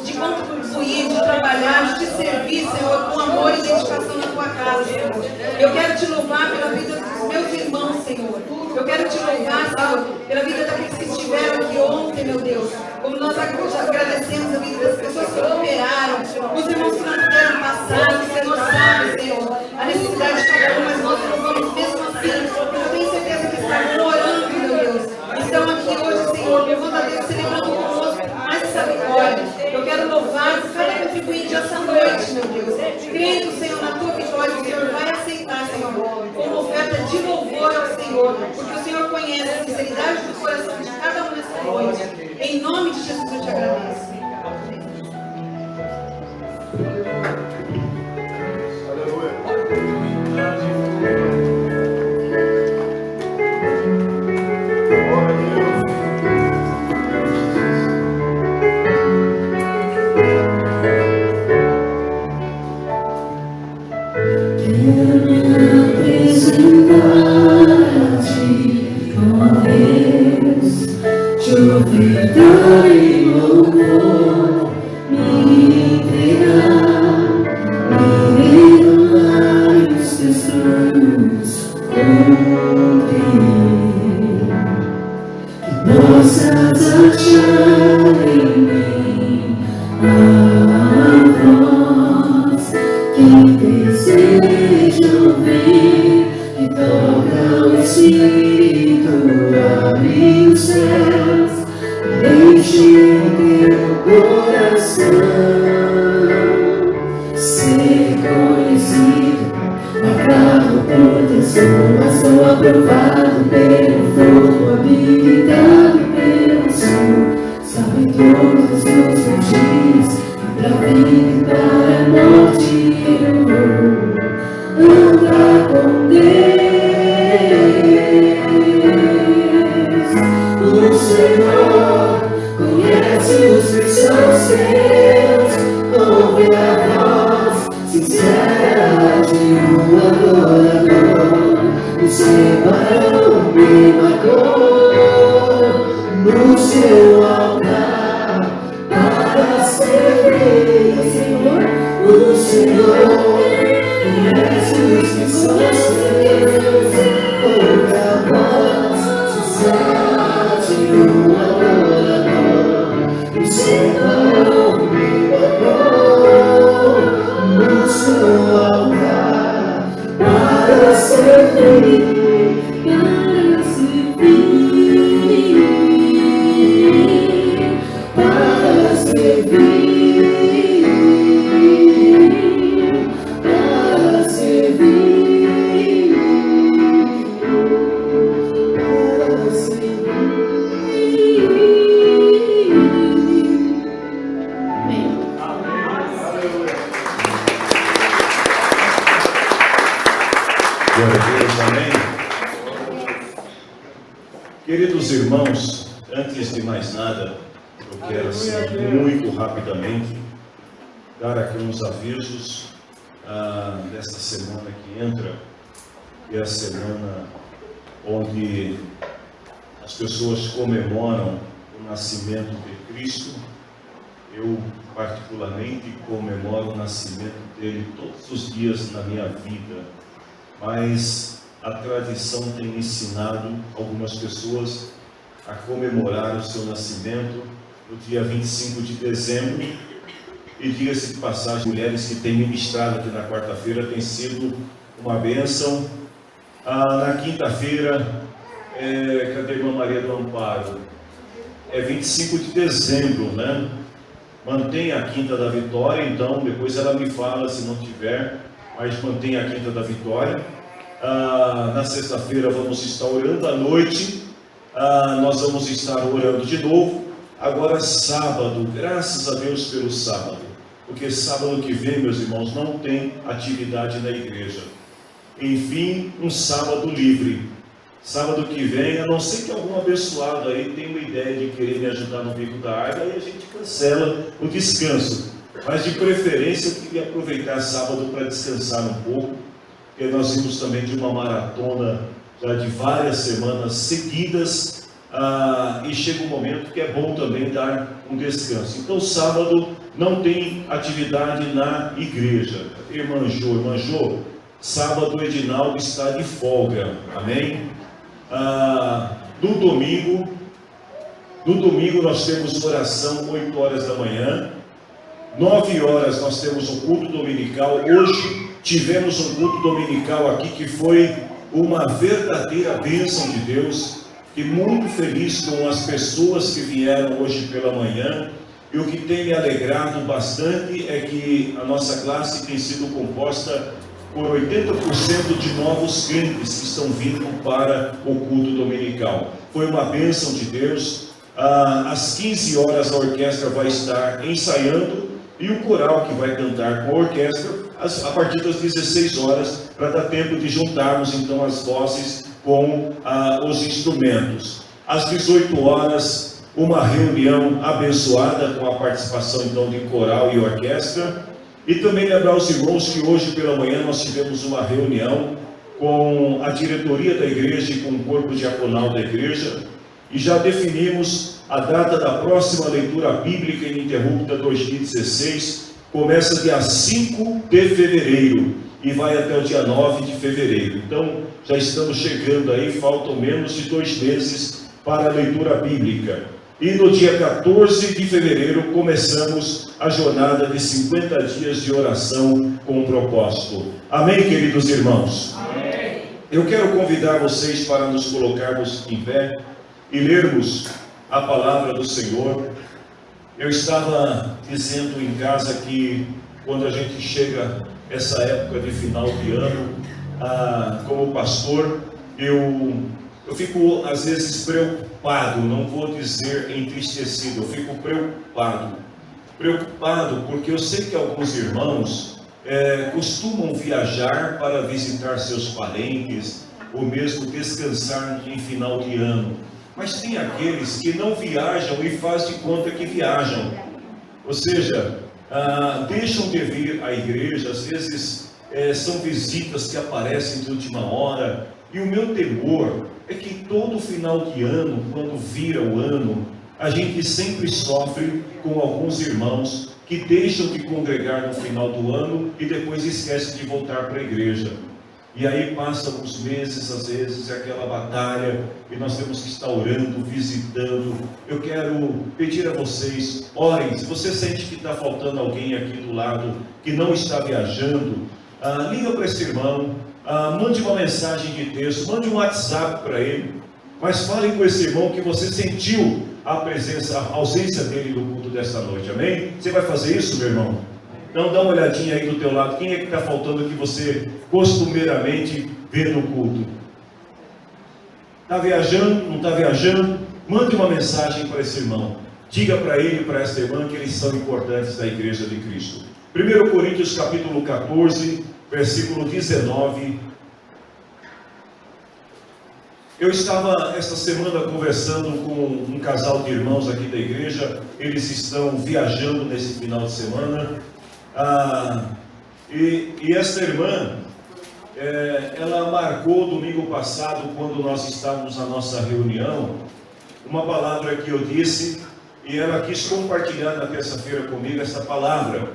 de contribuir, de trabalhar, de te servir, Senhor, com amor e dedicação na tua casa, Senhor. Eu quero te louvar pela vida dos meus irmãos, Senhor. Eu quero te louvar, Senhor, pela vida daqueles que estiveram aqui ontem, meu Deus. Como nós agradecemos a vida das pessoas que cooperaram, os irmãos que não puderam passar, o Senhor sabe, Senhor, a necessidade de cada um, mas nós louvamos mesmo assim, porque eu tenho certeza que está de ofertar em louvor, me entregar, me revelar os teus planos, compreender, que possas achar em mim a voz que desejam ver, que toca o Espírito, abre os céus, enche o teu coração, ser conhecido, marcado por pessoas, sou aprovado pelo fogo, habilitado pelo Senhor, sabe todos os meus dias, para a vida e para a morte eu vou andar com Deus. O Senhor conhece os que são seus, ouve a voz sincera de um adorador, me separou, me marcou no seu altar para servir. O Senhor conhece os que são seus, ouve a voz sincera de um adorador, me separou, me marcou no seu altar para servir, para servir, para servir. Queridos irmãos, antes de mais nada, eu quero assim, muito rapidamente dar aqui uns avisos desta semana que entra, que é a semana onde as pessoas comemoram o nascimento de Cristo. Eu particularmente comemoro o nascimento dele todos os dias na minha vida, mas a tradição tem ensinado algumas pessoas a comemorar o seu nascimento no dia 25 de dezembro. E diga-se de passagem, mulheres que têm ministrado aqui na quarta-feira tem sido uma bênção. Na quinta-feira, cadê a irmã Maria do Amparo? É 25 de dezembro, né? Mantenha a Quinta da Vitória, então depois ela me fala se não tiver, mas mantenha a Quinta da Vitória. Na sexta-feira vamos estar orando à noite, nós vamos estar orando de novo. Agora sábado, graças a Deus pelo sábado, porque sábado que vem, meus irmãos, não tem atividade na igreja. Enfim, um sábado livre. Sábado que vem, a não ser que algum abençoado aí tenha uma ideia de querer me ajudar no bico da água, aí a gente cancela o descanso. Mas de preferência eu queria aproveitar sábado para descansar um pouco, porque nós vimos também de uma maratona já de várias semanas seguidas, e chega um momento que é bom também dar um descanso. Então sábado não tem atividade na igreja. Irmã Jô, sábado o Edinaldo está de folga, amém? No domingo nós temos oração 8 horas da manhã, 9 horas nós temos um culto dominical. Hoje tivemos um culto dominical aqui que foi uma verdadeira bênção de Deus. Fiquei muito feliz com as pessoas que vieram hoje pela manhã, e o que tem me alegrado bastante é que a nossa classe tem sido composta por 80% de novos crentes que estão vindo para o culto dominical. Foi uma bênção de Deus. Às 15 horas a orquestra vai estar ensaiando, e o coral que vai cantar com a orquestra a partir das 16 horas, para dar tempo de juntarmos então as vozes com os instrumentos. Às 18 horas, uma reunião abençoada com a participação então de coral e orquestra. E também lembrar aos irmãos que hoje pela manhã nós tivemos uma reunião com a diretoria da igreja e com o corpo diaconal da igreja, e já definimos a data da próxima leitura bíblica ininterrupta 2016. Começa dia 5 de fevereiro e vai até o dia 9 de fevereiro. Então, já estamos chegando aí, faltam menos de 2 meses para a leitura bíblica. E no dia 14 de fevereiro começamos a jornada de 50 dias de oração com propósito. Amém, queridos irmãos? Amém. Eu quero convidar vocês para nos colocarmos em pé e lermos a palavra do Senhor. Eu estava dizendo em casa que quando a gente chega essa época de final de ano, como pastor, eu fico às vezes preocupado, não vou dizer entristecido, eu fico preocupado porque eu sei que alguns irmãos costumam viajar para visitar seus parentes ou mesmo descansar em final de ano. Mas tem aqueles que não viajam e fazem de conta que viajam. Ou seja, deixam de vir à igreja, às vezes são visitas que aparecem de última hora. E o meu temor é que todo final de ano, quando vira o ano, a gente sempre sofre com alguns irmãos que deixam de congregar no final do ano e depois esquecem de voltar para a igreja. E aí passam uns meses, às vezes, aquela batalha, e nós temos que estar orando, visitando. Eu quero pedir a vocês, orem. Se você sente que está faltando alguém aqui do lado, que não está viajando, liga para esse irmão, mande uma mensagem de texto, mande um WhatsApp para ele, mas fale com esse irmão que você sentiu a ausência dele no culto desta noite, amém? Você vai fazer isso, meu irmão? Então dá uma olhadinha aí do teu lado, quem é que está faltando que você costumeiramente vê no culto? Está viajando, não está viajando? Mande uma mensagem para esse irmão, diga para ele e para essa irmã que eles são importantes da igreja de Cristo. 1 Coríntios capítulo 14, versículo 19. Eu estava esta semana conversando com um casal de irmãos aqui da igreja, eles estão viajando nesse final de semana, e esta irmã, ela marcou domingo passado, quando nós estávamos na nossa reunião, uma palavra que eu disse, e ela quis compartilhar na terça-feira comigo essa palavra,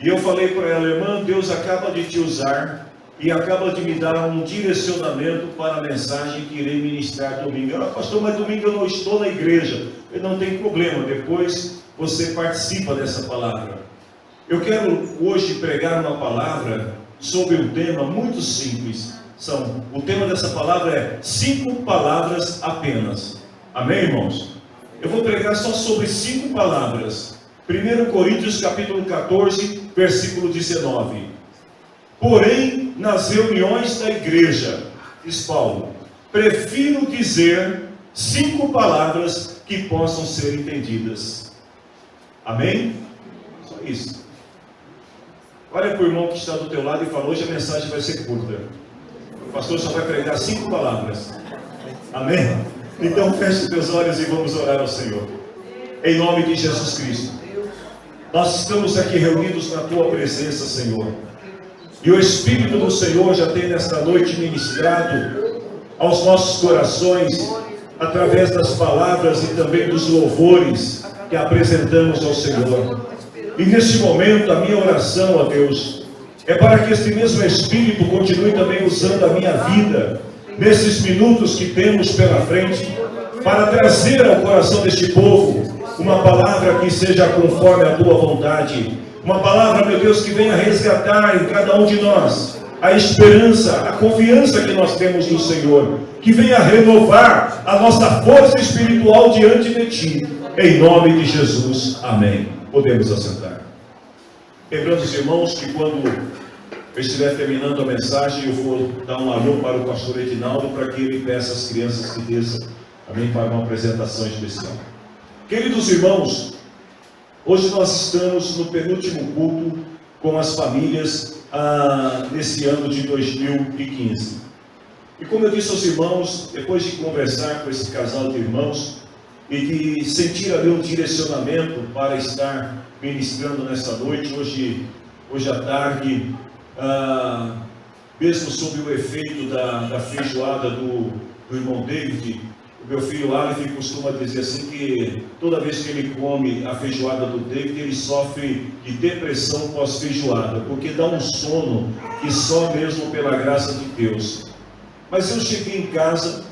e eu falei para ela: irmã, Deus acaba de te usar, e acaba de me dar um direcionamento para a mensagem que irei ministrar domingo. Ela: pastor, mas domingo eu não estou na igreja. Eu: não tem problema, depois você participa dessa palavra. Eu quero hoje pregar uma palavra sobre um tema muito simples. O tema dessa palavra é 5 palavras apenas. Amém, irmãos? Eu vou pregar só sobre 5 palavras. 1 Coríntios capítulo 14, versículo 19. Porém, nas reuniões da igreja, diz Paulo, prefiro dizer 5 palavras que possam ser entendidas. Amém? Só isso. Olha para o irmão que está do teu lado e fala: hoje a mensagem vai ser curta. O pastor só vai pregar 5 palavras. Amém? Então feche teus olhos e vamos orar ao Senhor. Em nome de Jesus Cristo. Nós estamos aqui reunidos na tua presença, Senhor. E o Espírito do Senhor já tem nesta noite ministrado aos nossos corações, através das palavras e também dos louvores que apresentamos ao Senhor. E neste momento a minha oração a Deus é para que este mesmo Espírito continue também usando a minha vida, nesses minutos que temos pela frente, para trazer ao coração deste povo uma palavra que seja conforme a tua vontade. Uma palavra, meu Deus, que venha resgatar em cada um de nós a esperança, a confiança que nós temos no Senhor, que venha renovar a nossa força espiritual diante de Ti, em nome de Jesus, amém. Podemos assentar. Lembrando os irmãos que quando eu estiver terminando a mensagem, eu vou dar um alô para o pastor Edinaldo, para que ele peça às crianças que desçam, amém, para uma apresentação especial. Queridos irmãos, hoje nós estamos no penúltimo culto com as famílias nesse ano de 2015. E como eu disse aos irmãos, depois de conversar com esse casal de irmãos e de sentir ali um direcionamento para estar ministrando nessa noite, hoje à tarde, mesmo sob o efeito da feijoada do irmão David, O meu filho Aleph costuma dizer assim que toda vez que ele come a feijoada do David, ele sofre de depressão pós-feijoada, porque dá um sono que só mesmo pela graça de Deus. Mas eu cheguei em casa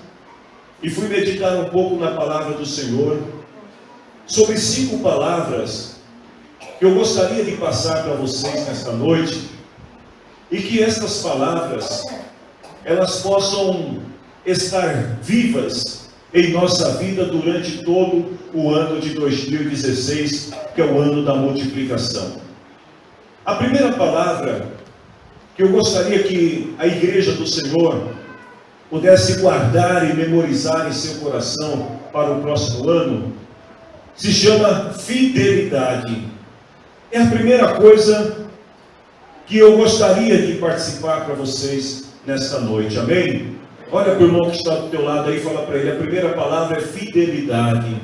e fui meditar um pouco na palavra do Senhor, sobre 5 palavras que eu gostaria de passar para vocês nesta noite, e que estas palavras, elas possam estar vivas em nossa vida durante todo o ano de 2016, que é o ano da multiplicação. A primeira palavra que eu gostaria que a igreja do Senhor pudesse guardar e memorizar em seu coração para o próximo ano, se chama fidelidade. É a primeira coisa que eu gostaria de participar para vocês nesta noite, amém? Olha para o irmão que está do teu lado aí e fala para ele, a primeira palavra é fidelidade.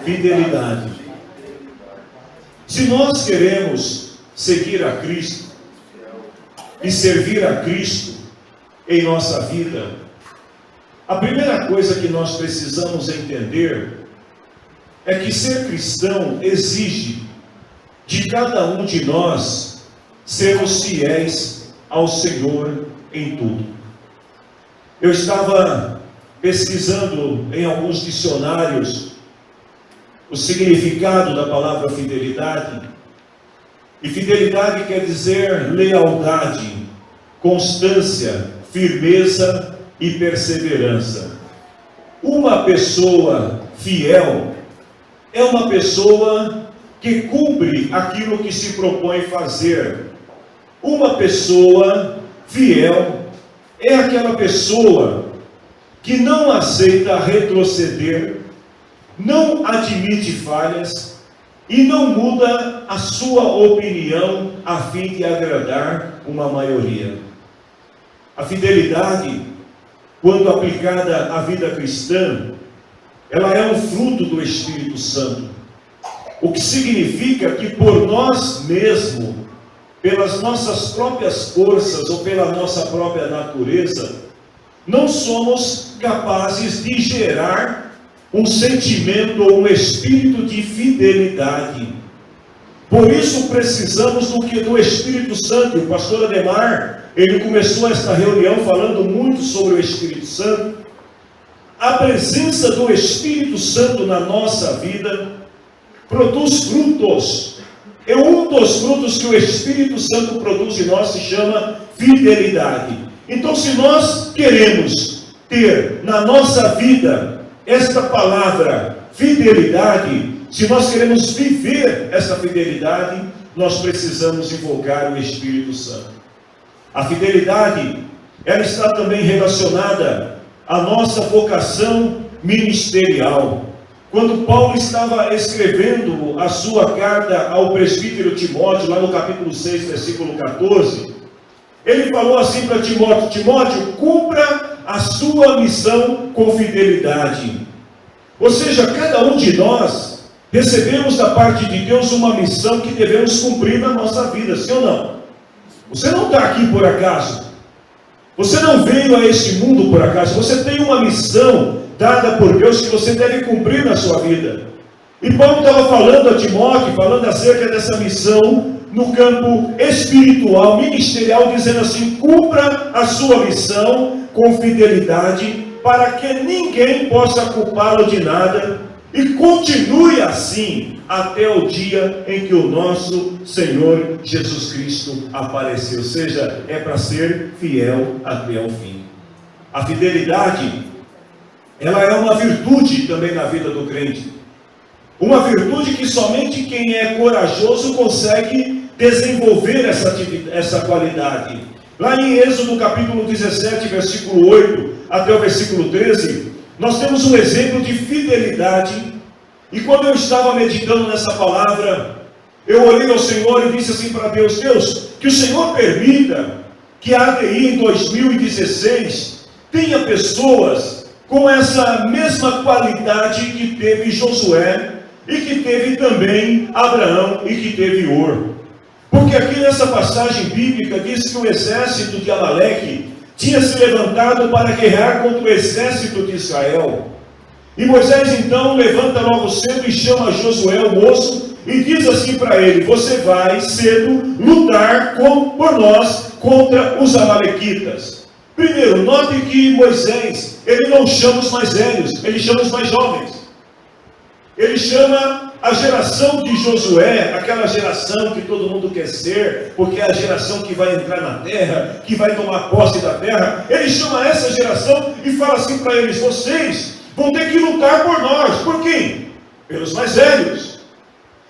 Fidelidade. Se nós queremos seguir a Cristo e servir a Cristo em nossa vida, a primeira coisa que nós precisamos entender é que ser cristão exige de cada um de nós sermos fiéis ao Senhor em tudo. Eu estava pesquisando em alguns dicionários o significado da palavra fidelidade, e fidelidade quer dizer lealdade, constância, firmeza e perseverança. Uma pessoa fiel é uma pessoa que cumpre aquilo que se propõe fazer. Uma pessoa fiel é aquela pessoa que não aceita retroceder, não admite falhas e não muda a sua opinião a fim de agradar uma maioria. A fidelidade, quando aplicada à vida cristã, ela é um fruto do Espírito Santo. O que significa que por nós mesmos, pelas nossas próprias forças ou pela nossa própria natureza, não somos capazes de gerar um sentimento ou um espírito de fidelidade. Por isso precisamos do Espírito Santo. O pastor Ademar, ele começou esta reunião falando muito sobre o Espírito Santo. A presença do Espírito Santo na nossa vida produz frutos. E um dos frutos que o Espírito Santo produz em nós se chama fidelidade. Então, se nós queremos ter na nossa vida esta palavra fidelidade, se nós queremos viver essa fidelidade, nós precisamos invocar o Espírito Santo. A fidelidade, ela está também relacionada à nossa vocação ministerial. Quando Paulo estava escrevendo a sua carta ao presbítero Timóteo, lá no capítulo 6, versículo 14, ele falou assim para Timóteo: Timóteo, cumpra a sua missão com fidelidade. Ou seja, cada um de nós recebemos da parte de Deus uma missão que devemos cumprir na nossa vida, sim ou não? Você não está aqui por acaso. Você não veio a este mundo por acaso. Você tem uma missão dada por Deus que você deve cumprir na sua vida. E Paulo estava falando a Timóteo, falando acerca dessa missão no campo espiritual, ministerial, dizendo assim: cumpra a sua missão com fidelidade, para que ninguém possa culpá-lo de nada, e continue assim até o dia em que o nosso Senhor Jesus Cristo apareceu. Ou seja, é para ser fiel até o fim. A fidelidade, ela é uma virtude também na vida do crente. Uma virtude que somente quem é corajoso consegue desenvolver essa qualidade. Lá em Êxodo capítulo 17, versículo 8 até o versículo 13, nós temos um exemplo de fidelidade. E quando eu estava meditando nessa palavra, eu olhei ao Senhor e disse assim para Deus: Deus, que o Senhor permita que a ADI em 2016 tenha pessoas com essa mesma qualidade que teve Josué, e que teve também Abraão, e que teve Or. Porque aqui nessa passagem bíblica diz que o exército de Amaleque tinha se levantado para guerrear contra o exército de Israel. E Moisés então levanta logo cedo e chama Josué, o moço, e diz assim para ele: você vai cedo lutar por nós contra os amalequitas. Primeiro, note que Moisés, ele não chama os mais velhos, ele chama os mais jovens. Ele chama a geração de Josué, aquela geração que todo mundo quer ser, porque é a geração que vai entrar na terra, que vai tomar posse da terra. Ele chama essa geração e fala assim para eles: vocês vão ter que lutar por nós. Por quem? Pelos mais velhos.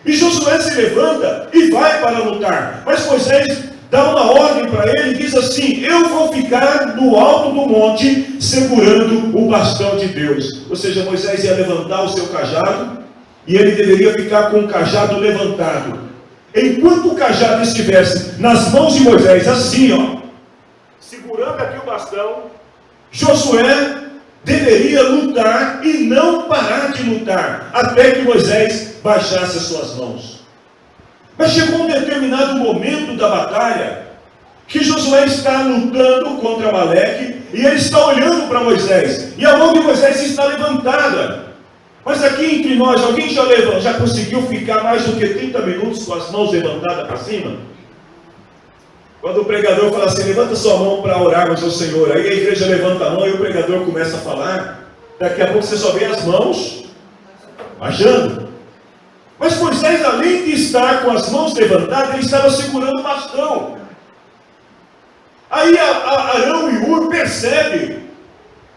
E Josué se levanta e vai para lutar. Mas Moisés dá uma ordem para ele e diz assim: eu vou ficar no alto do monte segurando o bastão de Deus. Ou seja, Moisés ia levantar o seu cajado e ele deveria ficar com o cajado levantado. Enquanto o cajado estivesse nas mãos de Moisés, assim, ó, segurando aqui o bastão, Josué deveria lutar e não parar de lutar, até que Moisés baixasse as suas mãos. Mas chegou um determinado momento da batalha, que Josué está lutando contra Amaleque, e ele está olhando para Moisés, e a mão de Moisés está levantada. Mas aqui entre nós, alguém já conseguiu ficar mais do que 30 minutos com as mãos levantadas para cima? Quando o pregador fala assim: levanta sua mão para orarmos ao Senhor, aí a igreja levanta a mão e o pregador começa a falar, daqui a pouco você só vê as mãos baixando. Mas Moisés, além de estar com as mãos levantadas, ele estava segurando o bastão. Aí Arão e Hur percebem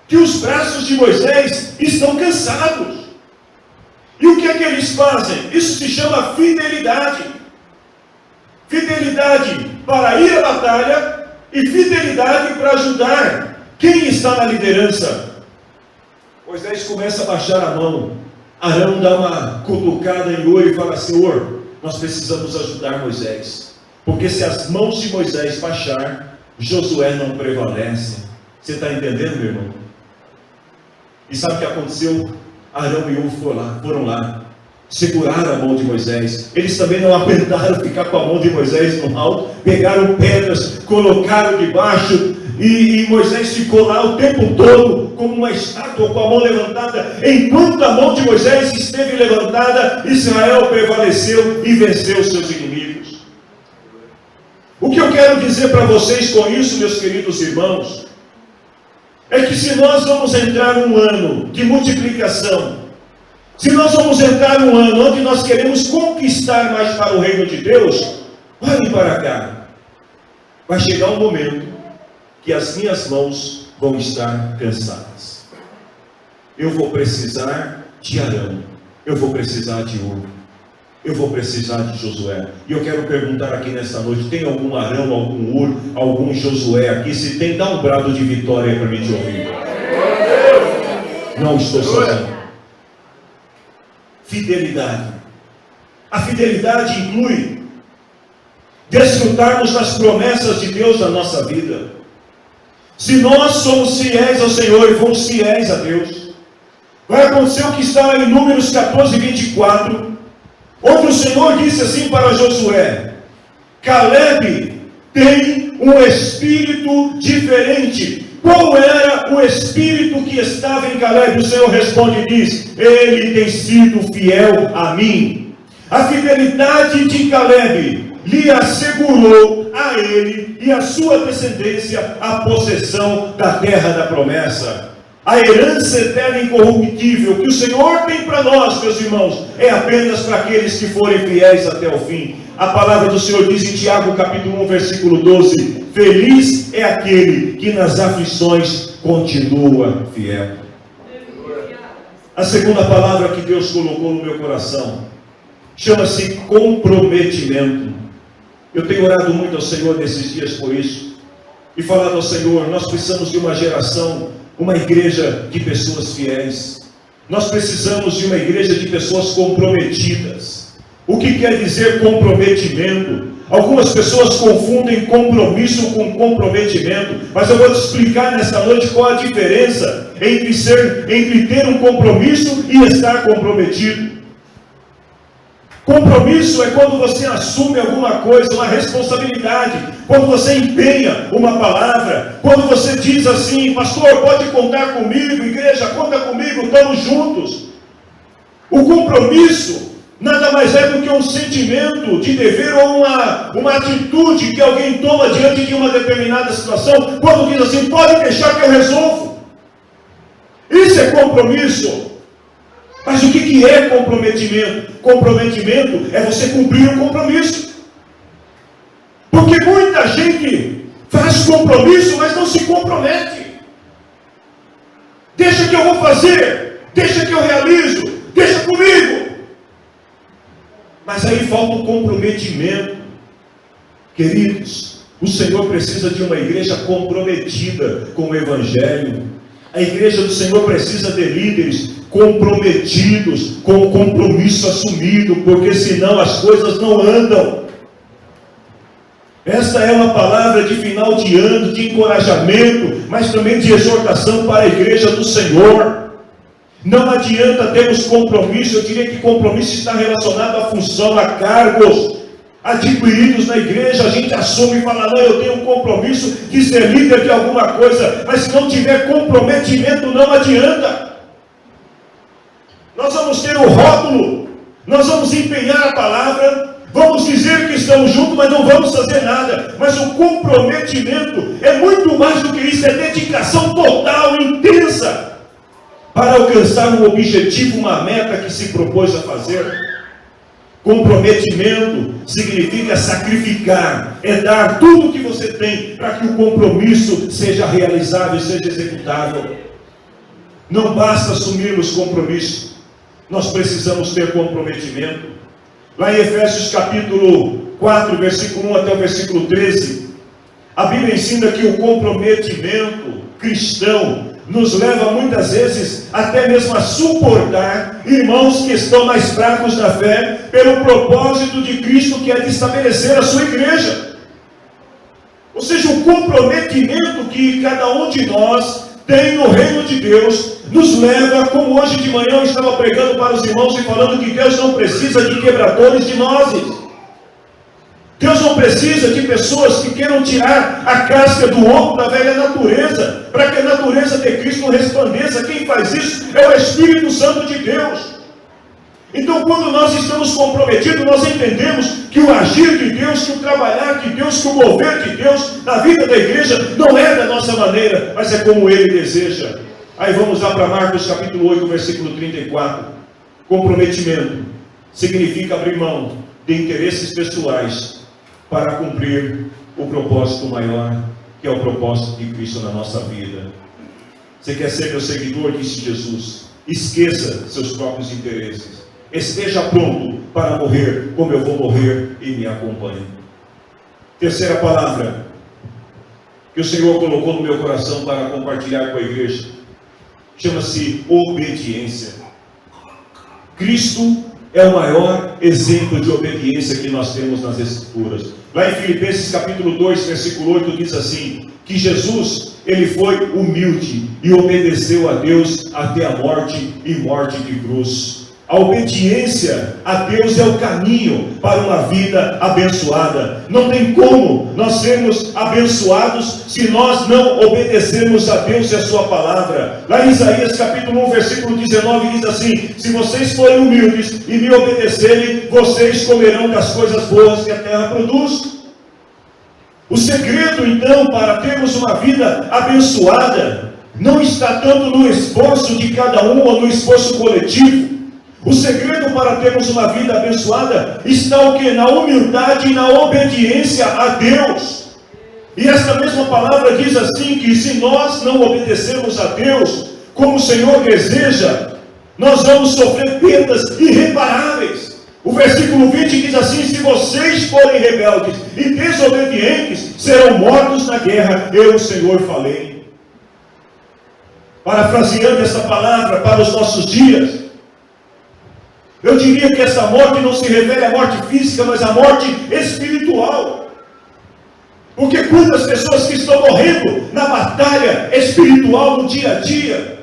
que os braços de Moisés estão cansados. E o que é que eles fazem? Isso se chama fidelidade. Fidelidade para ir à batalha e fidelidade para ajudar quem está na liderança. Moisés começa a baixar a mão. Arão dá uma cutucada em Hur e fala: Senhor, nós precisamos ajudar Moisés, porque se as mãos de Moisés baixar, Josué não prevalece. Você está entendendo, meu irmão? E sabe o que aconteceu? Arão e Hur foram lá, seguraram a mão de Moisés. Eles também não aguentaram ficar com a mão de Moisés no alto, pegaram pedras, colocaram debaixo, e Moisés ficou lá o tempo todo como uma estátua com a mão levantada. Enquanto a mão de Moisés esteve levantada, Israel prevaleceu e venceu os seus inimigos. O que eu quero dizer para vocês com isso, meus queridos irmãos, é que se nós vamos entrar num ano de multiplicação, se nós vamos entrar num ano onde nós queremos conquistar mais para o reino de Deus, olhem para cá. Vai chegar um momento que as minhas mãos vão estar cansadas. Eu vou precisar de Arão, eu vou precisar de Hur, eu vou precisar de Josué. E eu quero perguntar aqui nesta noite: tem algum Arão, algum Hur, algum Josué aqui? Se tem, dá um brado de vitória aí para mim te ouvir. Não estou sozinho. Fidelidade. A fidelidade inclui desfrutarmos das promessas de Deus na nossa vida. Se nós somos fiéis ao Senhor e fomos fiéis a Deus, vai acontecer o que está em Números 14, 24, onde o Senhor disse assim para Josué: Caleb tem um espírito diferente. Qual era o espírito que estava em Caleb? O Senhor responde e diz: ele tem sido fiel a mim. A fidelidade de Caleb lhe assegurou a ele e a sua descendência a possessão da terra da promessa. A herança eterna e incorruptível que o Senhor tem para nós, meus irmãos, é apenas para aqueles que forem fiéis até o fim. A palavra do Senhor diz em Tiago capítulo 1, versículo 12: feliz é aquele que nas aflições continua fiel. A segunda palavra que Deus colocou no meu coração chama-se comprometimento. Eu tenho orado muito ao Senhor nesses dias por isso, e falado ao Senhor: nós precisamos de uma geração, uma igreja de pessoas fiéis. Nós precisamos de uma igreja de pessoas comprometidas. O que quer dizer comprometimento? Algumas pessoas confundem compromisso com comprometimento, mas eu vou te explicar nesta noite qual a diferença entre ter um compromisso e estar comprometido. Compromisso é quando você assume alguma coisa, uma responsabilidade. quando você empenha uma palavra, quando você diz assim: pastor, pode contar comigo, igreja, conta comigo, estamos juntos. O compromisso nada mais é do que um sentimento de dever ou uma atitude que alguém toma diante de uma determinada situação, quando diz assim: pode deixar que eu resolvo. Isso é compromisso. Mas o que é comprometimento? Comprometimento é você cumprir um compromisso. Porque muita gente faz compromisso, mas não se compromete. Deixa que eu vou fazer, deixa que eu realizo, deixa comigo. Mas aí falta o comprometimento. Queridos, o Senhor precisa de uma igreja comprometida com o Evangelho. A igreja do Senhor precisa de líderes comprometidos, com o compromisso assumido, porque senão as coisas não andam. Esta é uma palavra de final de ano, de encorajamento, mas também de exortação para a igreja do Senhor. Não adianta termos compromisso, eu diria que compromisso está relacionado à função, a cargos adquiridos na igreja. A gente assume e fala: não, eu tenho um compromisso de ser líder de alguma coisa, mas se não tiver comprometimento, não adianta. Nós vamos ter o rótulo, nós vamos empenhar a palavra, vamos dizer que estamos juntos, mas não vamos fazer nada. Mas o comprometimento é muito mais do que isso, é dedicação total, intensa, para alcançar um objetivo, uma meta que se propôs a fazer. Comprometimento significa sacrificar, é dar tudo o que você tem para que o compromisso seja realizável, seja executável. Não basta assumirmos compromisso, nós precisamos ter comprometimento. Lá em Efésios capítulo 4, versículo 1 até o versículo 13, a Bíblia ensina que o comprometimento cristão nos leva muitas vezes até mesmo a suportar irmãos que estão mais fracos na fé, pelo propósito de Cristo, que é de estabelecer a sua igreja. Ou seja, o comprometimento que cada um de nós tem no reino de Deus nos leva, como hoje de manhã eu estava pregando para os irmãos e falando que Deus não precisa de quebradores de nozes. Deus não precisa de pessoas que queiram tirar a casca do ombro da velha natureza, para que a natureza de Cristo resplandeça. Quem faz isso é o Espírito Santo de Deus. Então, quando nós estamos comprometidos, nós entendemos que o agir de Deus, que o trabalhar de Deus, que o mover de Deus na vida da igreja não é da nossa maneira, mas é como Ele deseja. Aí vamos lá para Marcos capítulo 8, versículo 34. Comprometimento significa abrir mão de interesses pessoais para cumprir o propósito maior, que é o propósito de Cristo na nossa vida. Você quer ser meu seguidor, disse Jesus, esqueça seus próprios interesses, esteja pronto para morrer como eu vou morrer, e me acompanhe. Terceira palavra que o Senhor colocou no meu coração para compartilhar com a igreja, chama-se obediência. Cristo é o maior exemplo de obediência que nós temos nas Escrituras. Lá em Filipenses capítulo 2, versículo 8, diz assim, que Jesus, ele foi humilde e obedeceu a Deus até a morte e morte de cruz. A obediência a Deus é o caminho para uma vida abençoada. Não tem como nós sermos abençoados se nós não obedecermos a Deus e a sua palavra. Lá em Isaías capítulo 1, versículo 19, diz assim, se vocês forem humildes e me obedecerem, vocês comerão das coisas boas que a terra produz. O segredo então para termos uma vida abençoada não está tanto no esforço de cada um ou no esforço coletivo. O segredo para termos uma vida abençoada está o que? Na humildade e na obediência a Deus. E esta mesma palavra diz assim, que se nós não obedecermos a Deus como o Senhor deseja, nós vamos sofrer perdas irreparáveis. O versículo 20 diz assim, se vocês forem rebeldes e desobedientes, serão mortos na guerra, eu, o Senhor, falei. Parafraseando essa palavra para os nossos dias, eu diria que essa morte não se refere à morte física, mas à morte espiritual. Porque quantas pessoas que estão morrendo na batalha espiritual no dia a dia,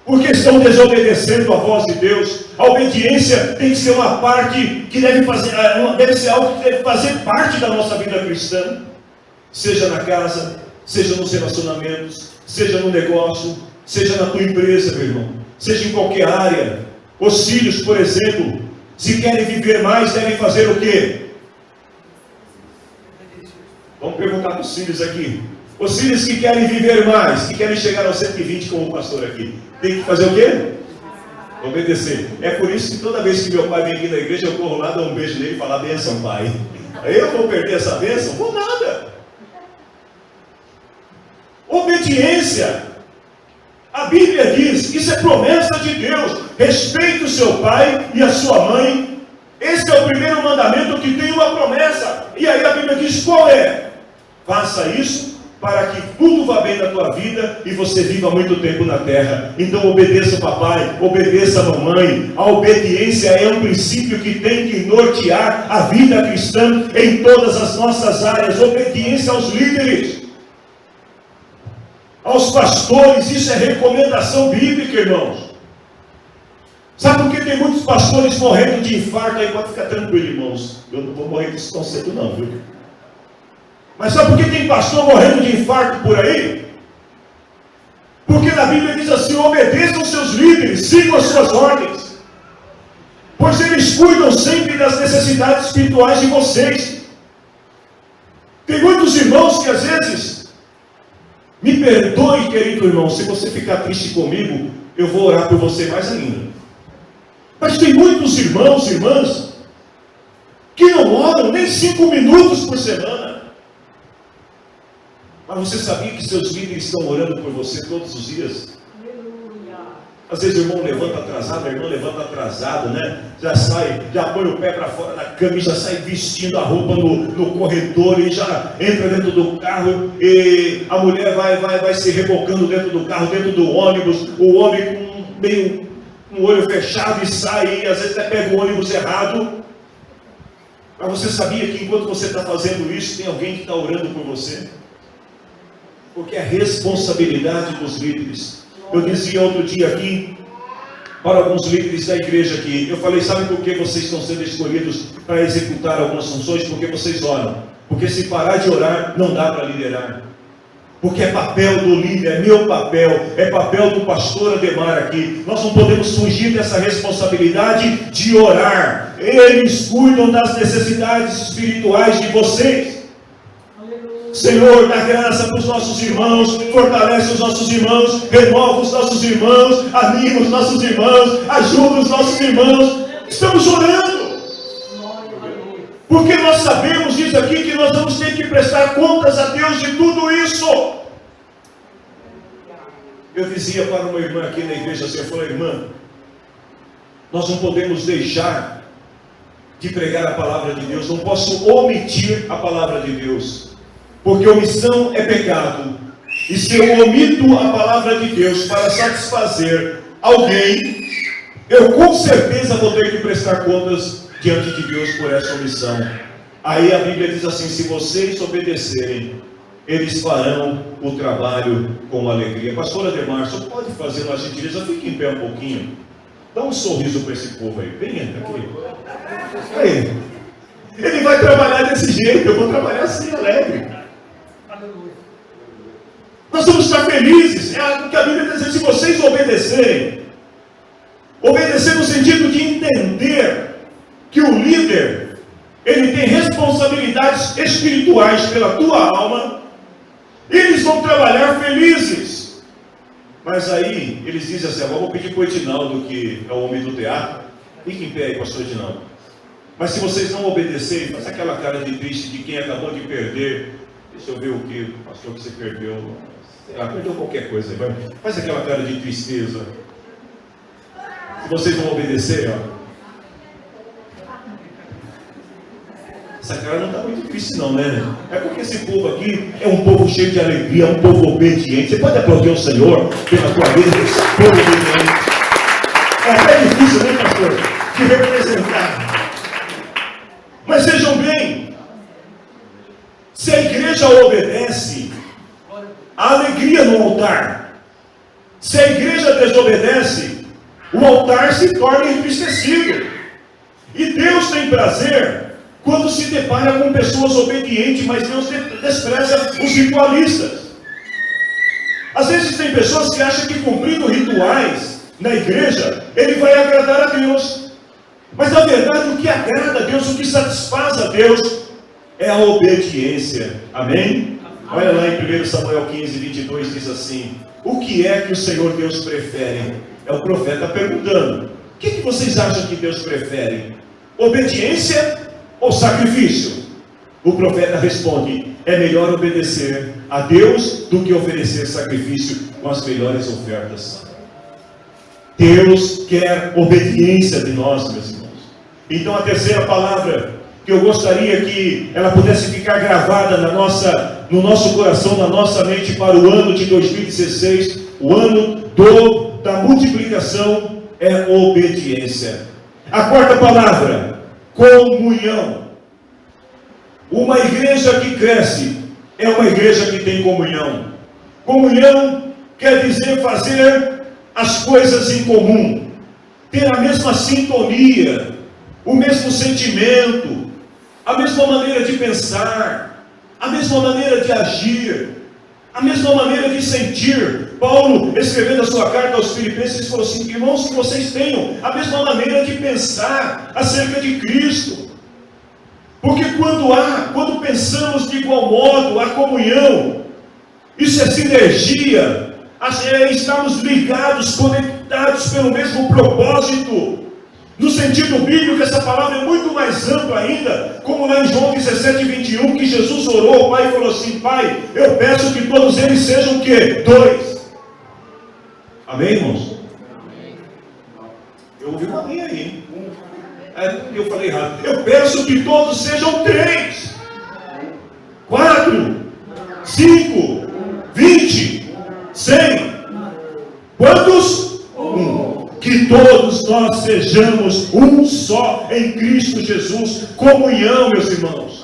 porque estão desobedecendo a voz de Deus. A obediência tem que ser uma parte que deve ser algo que deve fazer parte da nossa vida cristã. Seja na casa, seja nos relacionamentos, seja no negócio, seja na tua empresa, meu irmão, seja em qualquer área. Os filhos, por exemplo, se querem viver mais, devem fazer o quê? Vamos perguntar para os filhos aqui. Os filhos que querem viver mais, que querem chegar aos 120 como o pastor aqui, tem que fazer o quê? Obedecer. É por isso que toda vez que meu pai vem aqui na igreja, eu corro lá, dou um beijo nele e falo: benção, pai. Aí eu vou perder essa bênção? Vou nada. Obediência. A Bíblia diz, isso é promessa de Deus: respeite o seu pai e a sua mãe. Esse é o primeiro mandamento que tem uma promessa. E aí a Bíblia diz qual é? Faça isso para que tudo vá bem na tua vida e você viva muito tempo na terra. Então obedeça o papai, obedeça a mamãe. A obediência é um princípio que tem que nortear a vida cristã em todas as nossas áreas. Obediência aos líderes, aos pastores. Isso é recomendação bíblica, irmãos. Sabe por que tem muitos pastores morrendo de infarto? Aí pode ficar tranquilo, irmãos, eu não vou morrer disso tão cedo não, viu? Mas sabe por que tem pastor morrendo de infarto por aí? Porque na Bíblia diz assim: obedeçam os seus líderes, sigam as suas ordens, pois eles cuidam sempre das necessidades espirituais de vocês. Tem muitos irmãos que às vezes, me perdoe, querido irmão, se você ficar triste comigo, eu vou orar por você mais ainda. Mas tem muitos irmãos e irmãs que não oram nem 5 minutos por semana. Mas você sabia que seus líderes estão orando por você todos os dias? Às vezes o irmão levanta atrasado, a irmã levanta atrasado, né? Já sai, já põe o pé para fora da cama e já sai vestindo a roupa no corredor e já entra dentro do carro, e a mulher vai se rebocando dentro do carro, dentro do ônibus, o homem com meio um olho fechado e sai, e às vezes até pega o ônibus errado. Mas você sabia que enquanto você está fazendo isso, tem alguém que está orando por você? Porque é responsabilidade dos líderes. Eu dizia outro dia aqui para alguns líderes da igreja aqui, eu falei: sabe por que vocês estão sendo escolhidos para executar algumas funções? Porque vocês oram. Porque se parar de orar, não dá para liderar. Porque é papel do líder, é meu papel, é papel do pastor Ademar aqui. Nós não podemos fugir dessa responsabilidade de orar. Eles cuidam das necessidades espirituais de vocês. Senhor, dá graça para os nossos irmãos, fortalece os nossos irmãos, renova os nossos irmãos, anima os nossos irmãos, ajuda os nossos irmãos. Estamos orando, porque nós sabemos disso aqui, que nós vamos ter que prestar contas a Deus de tudo isso. Eu dizia para uma irmã aqui na igreja assim, eu falei: irmã, nós não podemos deixar de pregar a palavra de Deus, não posso omitir a palavra de Deus. Porque omissão é pecado. E se eu omito a palavra de Deus para satisfazer alguém, eu com certeza vou ter que prestar contas diante de Deus por essa omissão. Aí a Bíblia diz assim: se vocês obedecerem, eles farão o trabalho com alegria. Pastor Ademar, só pode fazer uma gentileza? Fique em pé um pouquinho. Dá um sorriso para esse povo aí. Vem aqui. Aí. Ele vai trabalhar desse jeito, eu vou trabalhar assim, alegre. Nós vamos estar felizes. É o que a Bíblia diz: se vocês obedecerem, obedecer no sentido de entender que o líder, ele tem responsabilidades espirituais pela tua alma, eles vão trabalhar felizes. Mas aí eles dizem assim: vou pedir para o Edinaldo, que é o homem do teatro, fique em pé aí, pastor Edinaldo. Mas se vocês não obedecerem, faz aquela cara de triste de quem acabou de perder. Deixa eu ver o que, pastor, que você perdeu. Sei lá, perdeu qualquer coisa. Faz aquela cara de tristeza. Se vocês não obedecerem, essa cara não está muito triste não, né? É porque esse povo aqui é um povo cheio de alegria, um povo obediente. Você pode aplaudir o Senhor pela tua vida, esse povo obediente. É até difícil, né, pastor, de representar. Mas vejam bem, se a igreja obedece, há alegria no altar. Se a igreja desobedece, o altar se torna entristecido. E Deus tem prazer quando se depara com pessoas obedientes, mas Deus despreza os ritualistas. Às vezes tem pessoas que acham que cumprindo rituais na igreja, ele vai agradar a Deus. Mas na verdade o que agrada a Deus, o que satisfaz a Deus, é a obediência. Amém? Olha lá em 1 Samuel 15, 22, diz assim: o que é que o Senhor Deus prefere? É o profeta perguntando: o que vocês acham que Deus prefere? Obediência ou sacrifício? O profeta responde: é melhor obedecer a Deus do que oferecer sacrifício com as melhores ofertas. Deus quer obediência de nós, meus irmãos. Então a terceira palavra que eu gostaria que ela pudesse ficar gravada no nosso coração, na nossa mente para o ano de 2016, o ano da multiplicação, é obediência. A quarta palavra, comunhão. Uma igreja que cresce é uma igreja que tem comunhão. Comunhão quer dizer fazer as coisas em comum, ter a mesma sintonia, o mesmo sentimento, a mesma maneira de pensar, a mesma maneira de agir, a mesma maneira de sentir. Paulo, escrevendo a sua carta aos Filipenses, falou assim: irmãos, que vocês tenham a mesma maneira de pensar acerca de Cristo. Porque quando pensamos de igual modo, a comunhão, isso é sinergia, estamos ligados, conectados pelo mesmo propósito. No sentido bíblico, essa palavra é muito mais ampla ainda, como lá em João 17, 21, que Jesus orou ao Pai e falou assim: Pai, eu peço que todos eles sejam o quê? 2. Amém, irmãos? Amém. Eu ouvi uma minha aí. Eu falei errado. Eu peço que todos sejam 3, 4, 5, 20, 100. Quantos? 1. Que todos nós sejamos um só em Cristo Jesus. Comunhão, meus irmãos.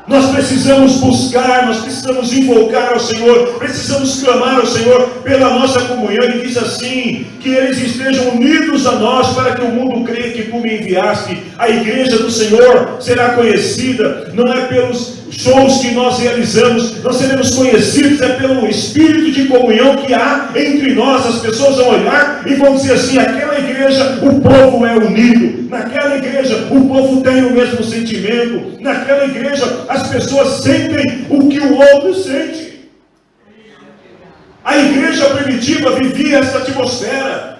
Nós precisamos buscar, nós precisamos invocar ao Senhor, precisamos clamar ao Senhor pela nossa comunhão. Ele diz assim: que eles estejam unidos a nós, para que o mundo creia que tu me enviaste. A igreja do Senhor será conhecida, não é pelos shows que nós realizamos, nós seremos conhecidos pelo espírito de comunhão que há entre nós. As pessoas vão olhar e vão dizer assim: aquela igreja, o povo é unido, naquela igreja o povo tem o mesmo sentimento, naquela igreja as pessoas sentem o que o outro sente. A igreja primitiva vivia essa atmosfera.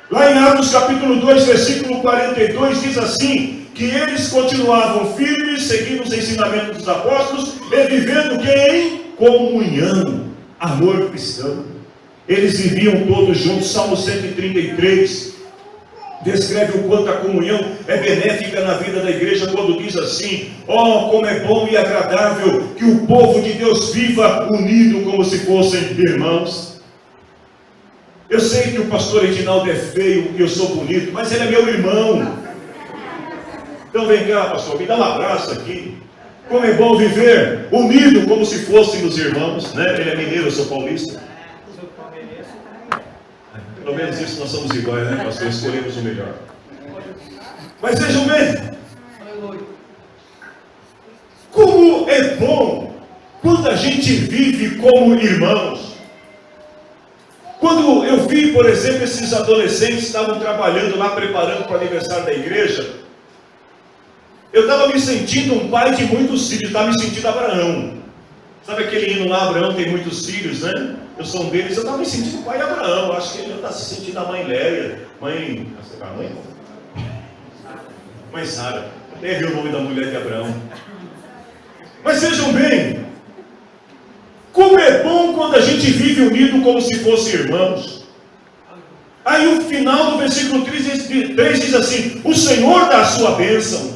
Lá em Atos capítulo 2, versículo 42, diz assim: que eles continuavam firmes, seguindo os ensinamentos dos apóstolos e vivendo em comunhão, amor cristão. Eles viviam todos juntos. Salmo 133 descreve o quanto a comunhão é benéfica na vida da igreja, quando diz assim: oh, como é bom e agradável que o povo de Deus viva unido como se fossem irmãos. Eu sei que o pastor Edinaldo é feio e eu sou bonito, mas ele é meu irmão. Então vem cá, pastor, me dá um abraço aqui. Como é bom viver unido como se fôssemos irmãos, né? Ele é mineiro, eu sou paulista. Pelo menos isso nós somos iguais, né, pastor? Escolhemos o melhor. Mas vejam bem, como é bom quando a gente vive como irmãos. Quando eu vi, por exemplo, esses adolescentes que estavam trabalhando lá, preparando para o aniversário da igreja, eu estava me sentindo um pai de muitos filhos, estava me sentindo Abraão. Sabe aquele hino lá, Abraão tem muitos filhos, né? Eu sou um deles. Eu estava me sentindo o pai de Abraão. Acho que ele está se sentindo a mãe Léia, mãe Sara. Nem vi o nome da mulher de Abraão. Mas vejam bem, como é bom quando a gente vive unido como se fossem irmãos. Aí o final do versículo 3 diz assim: o Senhor dá a sua bênção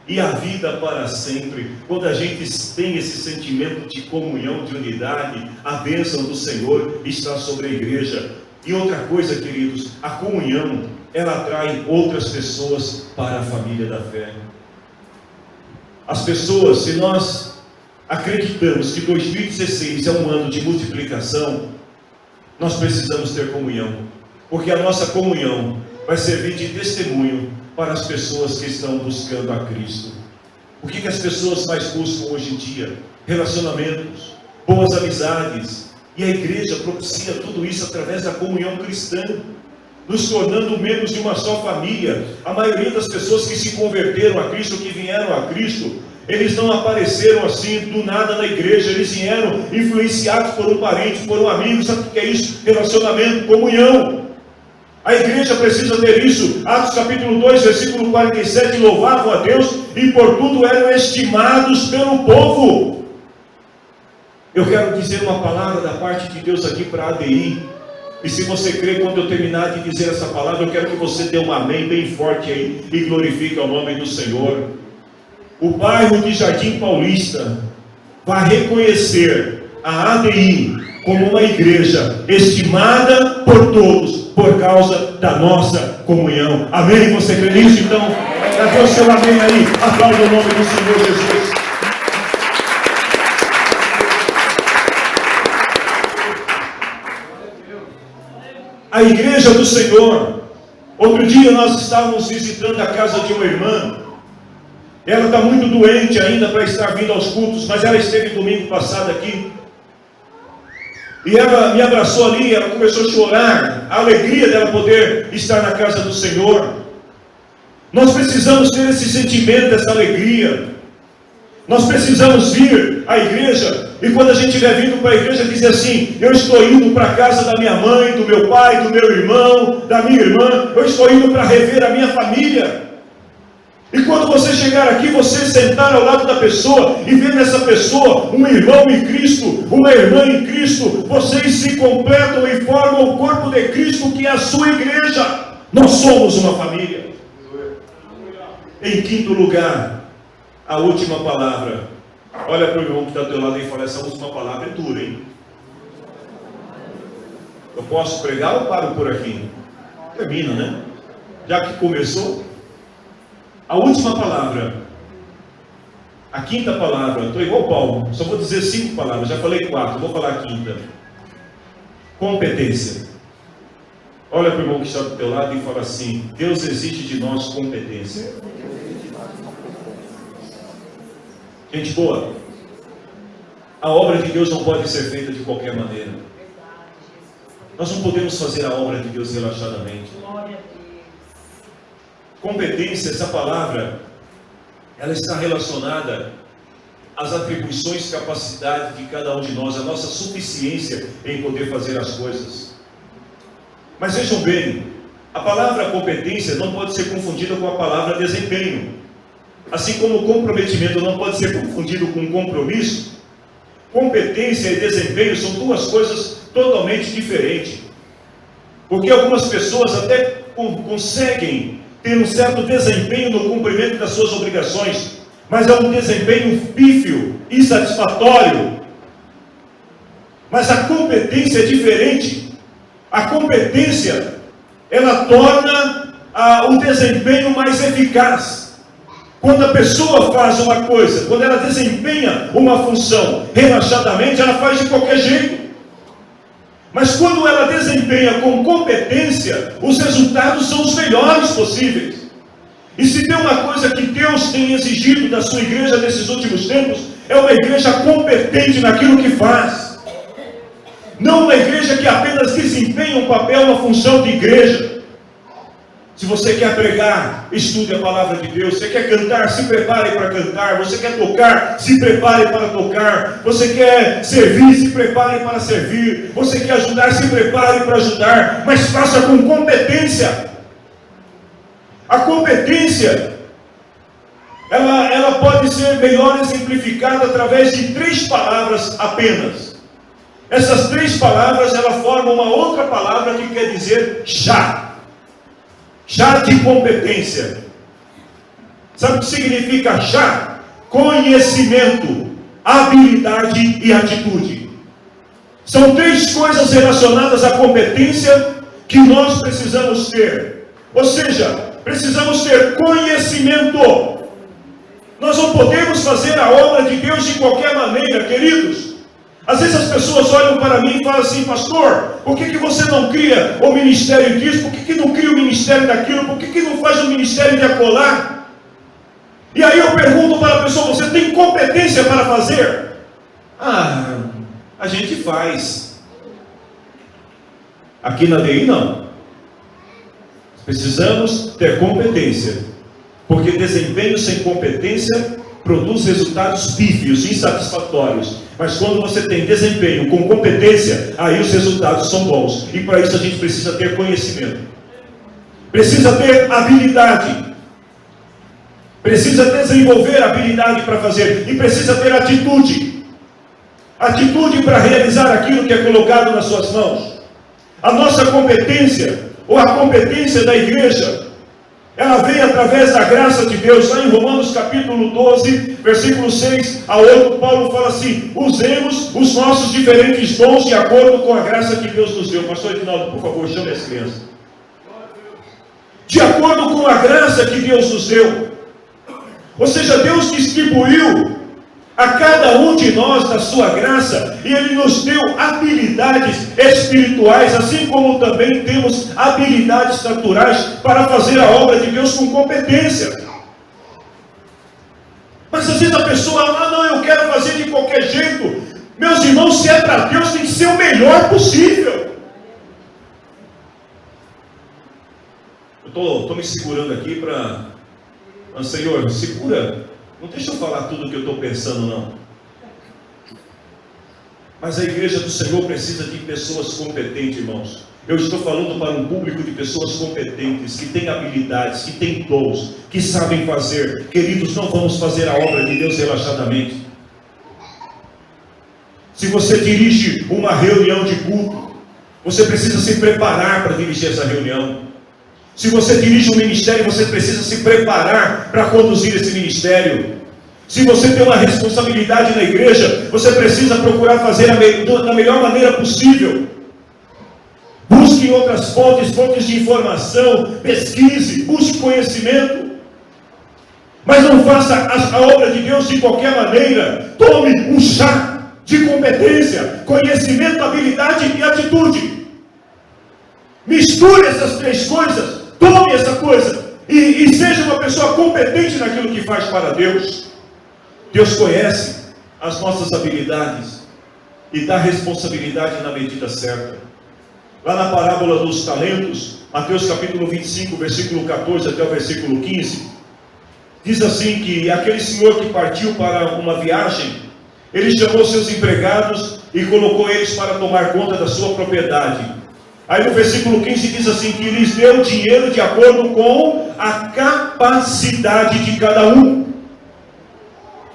e a vida para sempre. Quando a gente tem esse sentimento de comunhão, de unidade, a bênção do Senhor está sobre a igreja. E outra coisa, queridos, a comunhão, ela atrai outras pessoas para a família da fé. As pessoas, se nós acreditamos que 2016 é um ano de multiplicação, nós precisamos ter comunhão, porque a nossa comunhão vai servir de testemunho para as pessoas que estão buscando a Cristo. O que as pessoas mais buscam hoje em dia? Relacionamentos, boas amizades. E a igreja propicia tudo isso através da comunhão cristã, nos tornando membros de uma só família. A maioria das pessoas que se converteram a Cristo, que vieram a Cristo, eles não apareceram assim do nada na igreja, eles vieram influenciados por um parente, por um amigo. Sabe o que é isso? Relacionamento, comunhão. A igreja precisa ter isso. Atos capítulo 2, versículo 47, louvavam a Deus e por tudo eram estimados pelo povo. Eu quero dizer uma palavra da parte de Deus aqui para a ADI. E se você crê, quando eu terminar de dizer essa palavra, eu quero que você dê um amém bem forte aí e glorifique o nome do Senhor. O bairro de Jardim Paulista vai reconhecer a ADI como uma igreja estimada por todos, por causa da nossa comunhão. Amém? Você crê nisso? Então, cadê o seu amém aí? Aplauda o nome do Senhor Jesus. A igreja do Senhor. Outro dia nós estávamos visitando a casa de uma irmã. Ela está muito doente ainda para estar vindo aos cultos, mas ela esteve domingo passado aqui. E ela me abraçou ali, ela começou a chorar, a alegria dela poder estar na casa do Senhor. Nós precisamos ter esse sentimento, essa alegria. Nós precisamos vir à igreja, e quando a gente estiver vindo para a igreja, dizer assim: eu estou indo para a casa da minha mãe, do meu pai, do meu irmão, da minha irmã, eu estou indo para rever a minha família. E quando você chegar aqui, você sentar ao lado da pessoa e ver nessa pessoa um irmão em Cristo, uma irmã em Cristo, vocês se completam e formam o corpo de Cristo, que é a sua igreja. Nós somos uma família. Em quinto lugar, a última palavra. Olha para o irmão que está ao teu lado e fala: essa última palavra é dura, hein? Eu posso pregar ou paro por aqui? Termina, né? Já que começou. A última palavra, a quinta palavra, estou igual Paulo, só vou dizer 5 palavras, já falei 4, vou falar a quinta. Competência. Olha para o irmão que está do teu lado e fala assim: Deus exige de nós competência. Gente boa, a obra de Deus não pode ser feita de qualquer maneira. Nós não podemos fazer a obra de Deus relaxadamente. Competência, essa palavra, ela está relacionada às atribuições e capacidade de cada um de nós, a nossa suficiência em poder fazer as coisas. Mas vejam bem, a palavra competência não pode ser confundida com a palavra desempenho. Assim como comprometimento não pode ser confundido com compromisso, competência e desempenho são duas coisas totalmente diferentes. Porque algumas pessoas até conseguem ter um certo desempenho no cumprimento das suas obrigações, mas é um desempenho pífio, insatisfatório. Mas a competência é diferente. A competência, ela torna o desempenho mais eficaz. Quando a pessoa faz uma coisa, quando ela desempenha uma função relaxadamente, ela faz de qualquer jeito. Mas quando ela desempenha com competência, os resultados são os melhores possíveis. E se tem uma coisa que Deus tem exigido da sua igreja nesses últimos tempos, é uma igreja competente naquilo que faz. Não uma igreja que apenas desempenha um papel, uma função de igreja. Se você quer pregar, estude a palavra de Deus. Você quer cantar, se prepare para cantar. Você quer tocar, se prepare para tocar. Você quer servir, se prepare para servir. Você quer ajudar, se prepare para ajudar. Mas faça com competência. A competência, ela pode ser melhor exemplificada através de 3 palavras apenas. Essas 3 palavras, ela formam uma outra palavra que quer dizer já. Já de competência. Sabe o que significa já? Conhecimento, habilidade e atitude. São 3 coisas relacionadas à competência que nós precisamos ter. Ou seja, precisamos ter conhecimento. Nós não podemos fazer a obra de Deus de qualquer maneira, queridos. Às vezes as pessoas olham para mim e falam assim: pastor, por que você não cria o ministério disso? Por que não cria o ministério daquilo? Por que não faz o ministério de acolá? E aí eu pergunto para a pessoa: você tem competência para fazer? A gente faz. Aqui na DI não. Precisamos ter competência, porque desempenho sem competência produz resultados pífios, insatisfatórios. Mas quando você tem desempenho com competência, aí os resultados são bons. E para isso a gente precisa ter conhecimento, precisa ter habilidade, precisa desenvolver habilidade para fazer, e precisa ter atitude para realizar aquilo que é colocado nas suas mãos. A nossa competência, ou a competência da igreja, ela vem através da graça de Deus. Lá em Romanos capítulo 12, versículo 6 a 8, Paulo fala assim: usemos os nossos diferentes dons de acordo com a graça que Deus nos deu. Pastor Edinaldo, por favor, chame as crianças. De acordo com a graça que Deus nos deu. Ou seja, Deus distribuiu a cada um de nós da sua graça, e Ele nos deu habilidades espirituais, assim como também temos habilidades naturais para fazer a obra de Deus com competência. Mas às vezes a pessoa: não, eu quero fazer de qualquer jeito. Meus irmãos, se é para Deus, tem que ser o melhor possível. Eu estou me segurando aqui para... Senhor, segura. Não deixa eu falar tudo o que eu estou pensando, não. Mas a igreja do Senhor precisa de pessoas competentes, irmãos. Eu estou falando para um público de pessoas competentes, que têm habilidades, que têm dons, que sabem fazer. Queridos, não vamos fazer a obra de Deus relaxadamente. Se você dirige uma reunião de culto, você precisa se preparar para dirigir essa reunião. Se você dirige um ministério, você precisa se preparar para conduzir esse ministério. Se você tem uma responsabilidade na igreja, você precisa procurar fazer da melhor maneira possível. Busque outras fontes de informação, pesquise, busque conhecimento. Mas não faça a obra de Deus de qualquer maneira. Tome um chá de competência, conhecimento, habilidade e atitude. Misture essas três coisas. Tome essa coisa e seja uma pessoa competente naquilo que faz para Deus. Deus conhece as nossas habilidades e dá responsabilidade na medida certa. Lá na parábola dos talentos, Mateus capítulo 25, versículo 14 até o versículo 15, diz assim que aquele senhor que partiu para uma viagem, ele chamou seus empregados e colocou eles para tomar conta da sua propriedade. Aí no versículo 15 diz assim, que lhes deu dinheiro de acordo com a capacidade de cada um.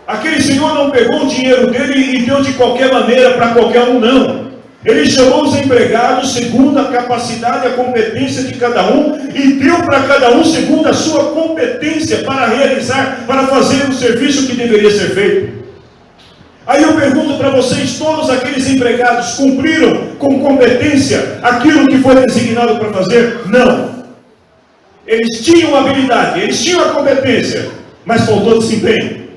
Aquele senhor não pegou o dinheiro dele e deu de qualquer maneira para qualquer um, não. Ele chamou os empregados segundo a capacidade e a competência de cada um, e deu para cada um segundo a sua competência para realizar, para fazer o serviço que deveria ser feito. Aí eu pergunto para vocês: todos aqueles empregados cumpriram com competência aquilo que foi designado para fazer? Não. Eles tinham habilidade, eles tinham a competência, mas faltou desempenho.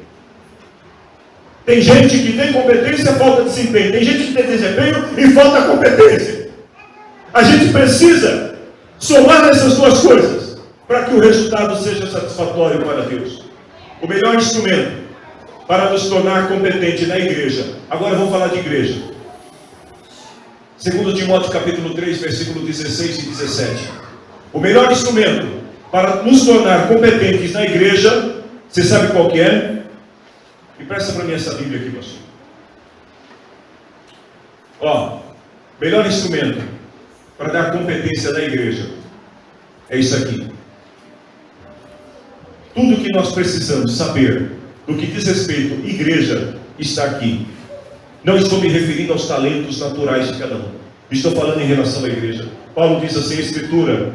Tem gente que tem competência, falta desempenho. Tem gente que tem desempenho e falta competência. A gente precisa somar essas duas coisas para que o resultado seja satisfatório para Deus. O melhor instrumento para nos tornar competentes na igreja. Agora vamos falar de igreja. 2 Timóteo capítulo 3, versículo 16 e 17. O melhor instrumento para nos tornar competentes na igreja, você sabe qual que é? E presta para mim essa Bíblia aqui, pastor. Melhor instrumento para dar competência na igreja é isso aqui. Tudo que nós precisamos saber no que diz respeito à igreja está aqui. Não estou me referindo aos talentos naturais de cada um. Estou falando em relação à igreja. Paulo diz assim: a Escritura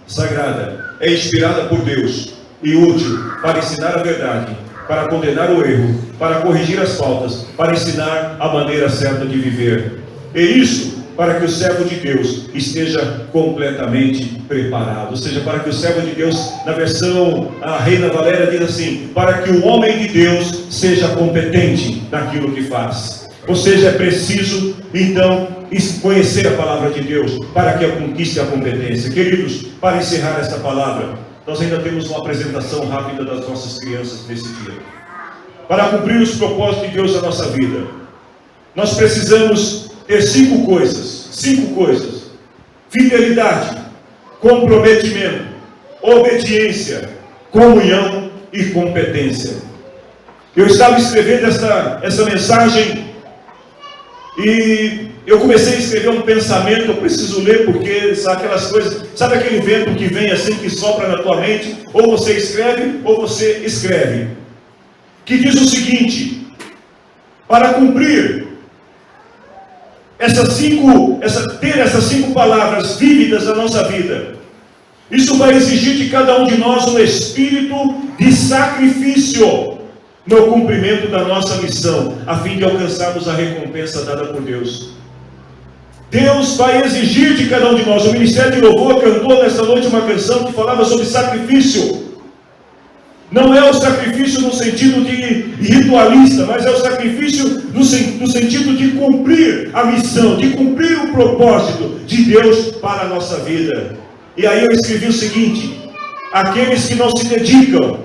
Sagrada é inspirada por Deus e útil para ensinar a verdade, para condenar o erro, para corrigir as faltas, para ensinar a maneira certa de viver. E isso para que o servo de Deus esteja completamente preparado. Ou seja, para que o servo de Deus, na versão a Reina Valéria diz assim: para que o homem de Deus seja competente naquilo que faz. Ou seja, é preciso, então, conhecer a palavra de Deus para que a conquiste a competência. Queridos, para encerrar esta palavra, nós ainda temos uma apresentação rápida das nossas crianças nesse dia. Para cumprir os propósitos de Deus na nossa vida, nós precisamos ter 5 coisas. 5 coisas. Fidelidade, comprometimento, obediência, comunhão e competência. Eu estava escrevendo essa mensagem e eu comecei a escrever um pensamento. Eu preciso ler porque sabe aquelas coisas, sabe aquele vento que vem assim, que sopra na tua mente, ou você escreve ou você escreve, que diz o seguinte: para cumprir ter essas 5 palavras vívidas na nossa vida, isso vai exigir de cada um de nós um espírito de sacrifício no cumprimento da nossa missão, a fim de alcançarmos a recompensa dada por Deus. Deus vai exigir de cada um de nós. O Ministério de Louvor cantou nesta noite uma canção que falava sobre sacrifício. Não é o sacrifício no sentido de ritualista, mas é o sacrifício no sentido de cumprir a missão, de cumprir o propósito de Deus para a nossa vida. E aí eu escrevi o seguinte: aqueles que não se dedicam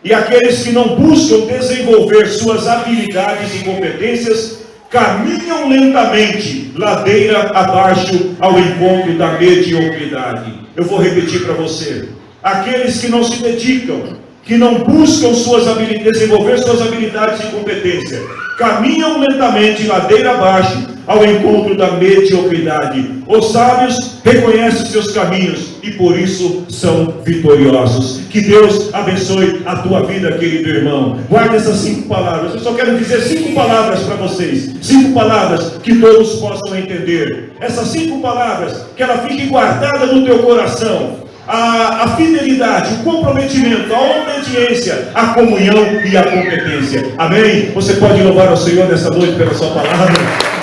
e aqueles que não buscam desenvolver suas habilidades e competências caminham lentamente, ladeira abaixo, ao encontro da mediocridade. Eu vou repetir para você: aqueles que não se dedicam, que não buscam desenvolver suas habilidades e competência, caminham lentamente, ladeira abaixo, ao encontro da mediocridade. Os sábios reconhecem seus caminhos e por isso são vitoriosos. Que Deus abençoe a tua vida, querido irmão. Guarde essas 5 palavras. Eu só quero dizer 5 palavras para vocês. 5 palavras que todos possam entender. Essas 5 palavras, que ela fique guardada no teu coração. A fidelidade, o comprometimento, a obediência, a comunhão e a competência. Amém? Você pode louvar ao Senhor nessa noite pela sua palavra.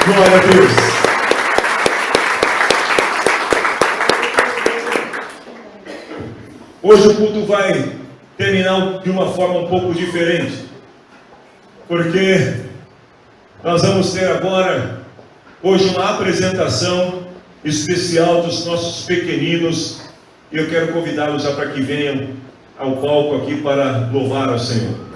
Glória a Deus. Hoje o culto vai terminar de uma forma um pouco diferente, porque nós vamos ter agora, hoje, uma apresentação especial dos nossos pequeninos. E eu quero convidá-los já para que venham ao palco aqui para louvar ao Senhor.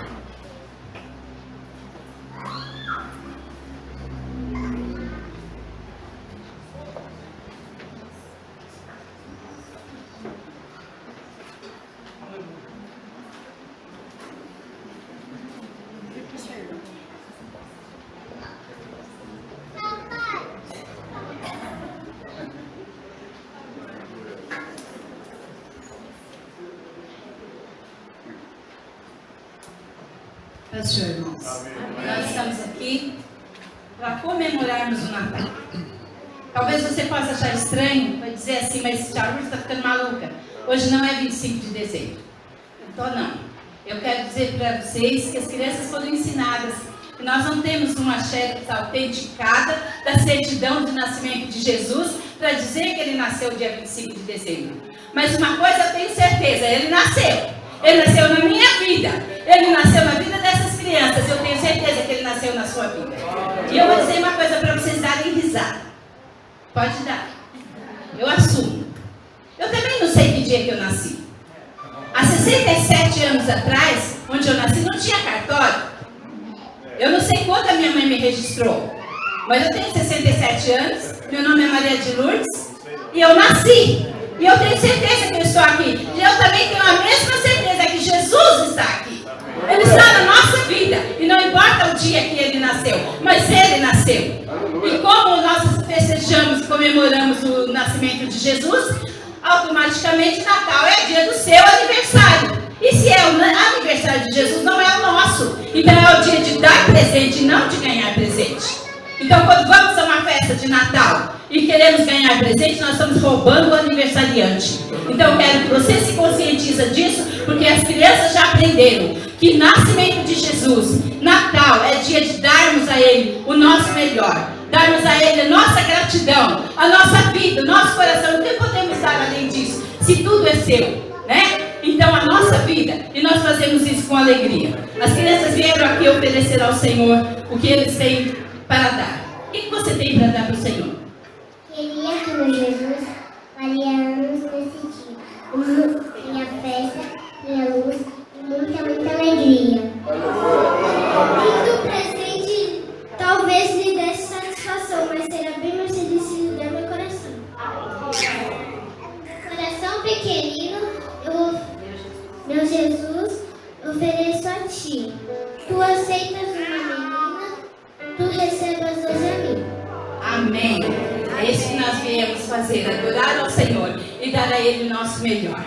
Senhor, irmãos. Nós estamos aqui para comemorarmos o Natal. Talvez você possa achar estranho, vai dizer assim, mas Tia Lourdes está ficando maluca. Hoje não é 25 de dezembro. Então não. Eu quero dizer para vocês que as crianças foram ensinadas que nós não temos uma xerox autenticada da certidão de nascimento de Jesus para dizer que ele nasceu dia 25 de dezembro. Mas uma coisa eu tenho certeza, ele nasceu. Ele nasceu na minha vida. Ele nasceu na vida dessas crianças. Eu tenho certeza que ele nasceu na sua vida. E eu vou dizer uma coisa para vocês darem risada. Pode dar. Eu assumo. Eu também não sei que dia que eu nasci. Há 67 anos atrás, onde eu nasci, não tinha cartório. Eu não sei quando a minha mãe me registrou. Mas eu tenho 67 anos. Meu nome é Maria de Lourdes. E eu nasci. E eu tenho certeza que eu estou aqui. E eu também tenho a mesma certeza que Jesus está aqui. Ele está na nossa vida. E não importa o dia que ele nasceu, mas ele nasceu. E como nós festejamos e comemoramos o nascimento de Jesus, automaticamente Natal é dia do seu aniversário. E se é o aniversário de Jesus, não é o nosso. Então é o dia de dar presente, não de ganhar presente. Então quando vamos a uma festa de Natal e queremos ganhar presente, nós estamos roubando o aniversariante. Então eu quero que você se conscientize disso, porque as crianças já aprenderam que nascimento de Jesus, Natal, é dia de darmos a Ele o nosso melhor, darmos a Ele a nossa gratidão, a nossa vida, o nosso coração. O que podemos dar além disso, se tudo é seu, né? Então a nossa vida, e nós fazemos isso com alegria. As crianças vieram aqui oferecer ao Senhor o que eles têm para dar. O que você tem para dar para o Senhor? Queria que meu Jesus faria anos nesse dia. Minha festa, minha luz e muita alegria. Lindo presente, talvez lhe desse satisfação, mas será bem mais feliz se lhe der meu coração. Coração pequenino, meu Jesus, ofereço a ti. Tu aceitas uma menina, tu recebas hoje a mim. Amém. É isso que nós viemos fazer, adorar ao Senhor e dar a Ele o nosso melhor.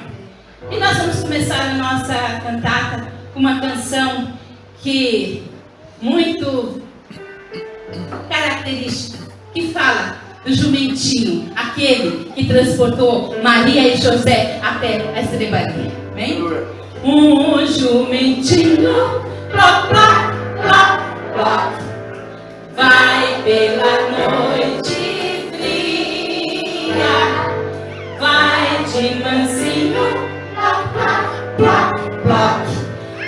E nós vamos começar a nossa cantata com uma canção que muito característica, que fala do jumentinho, aquele que transportou Maria e José até a estrebaria. Amém? Um jumentinho, plop, plop, plop, plop, vai pela noite fria, vai de mansinho, plop, plop, plop, plop,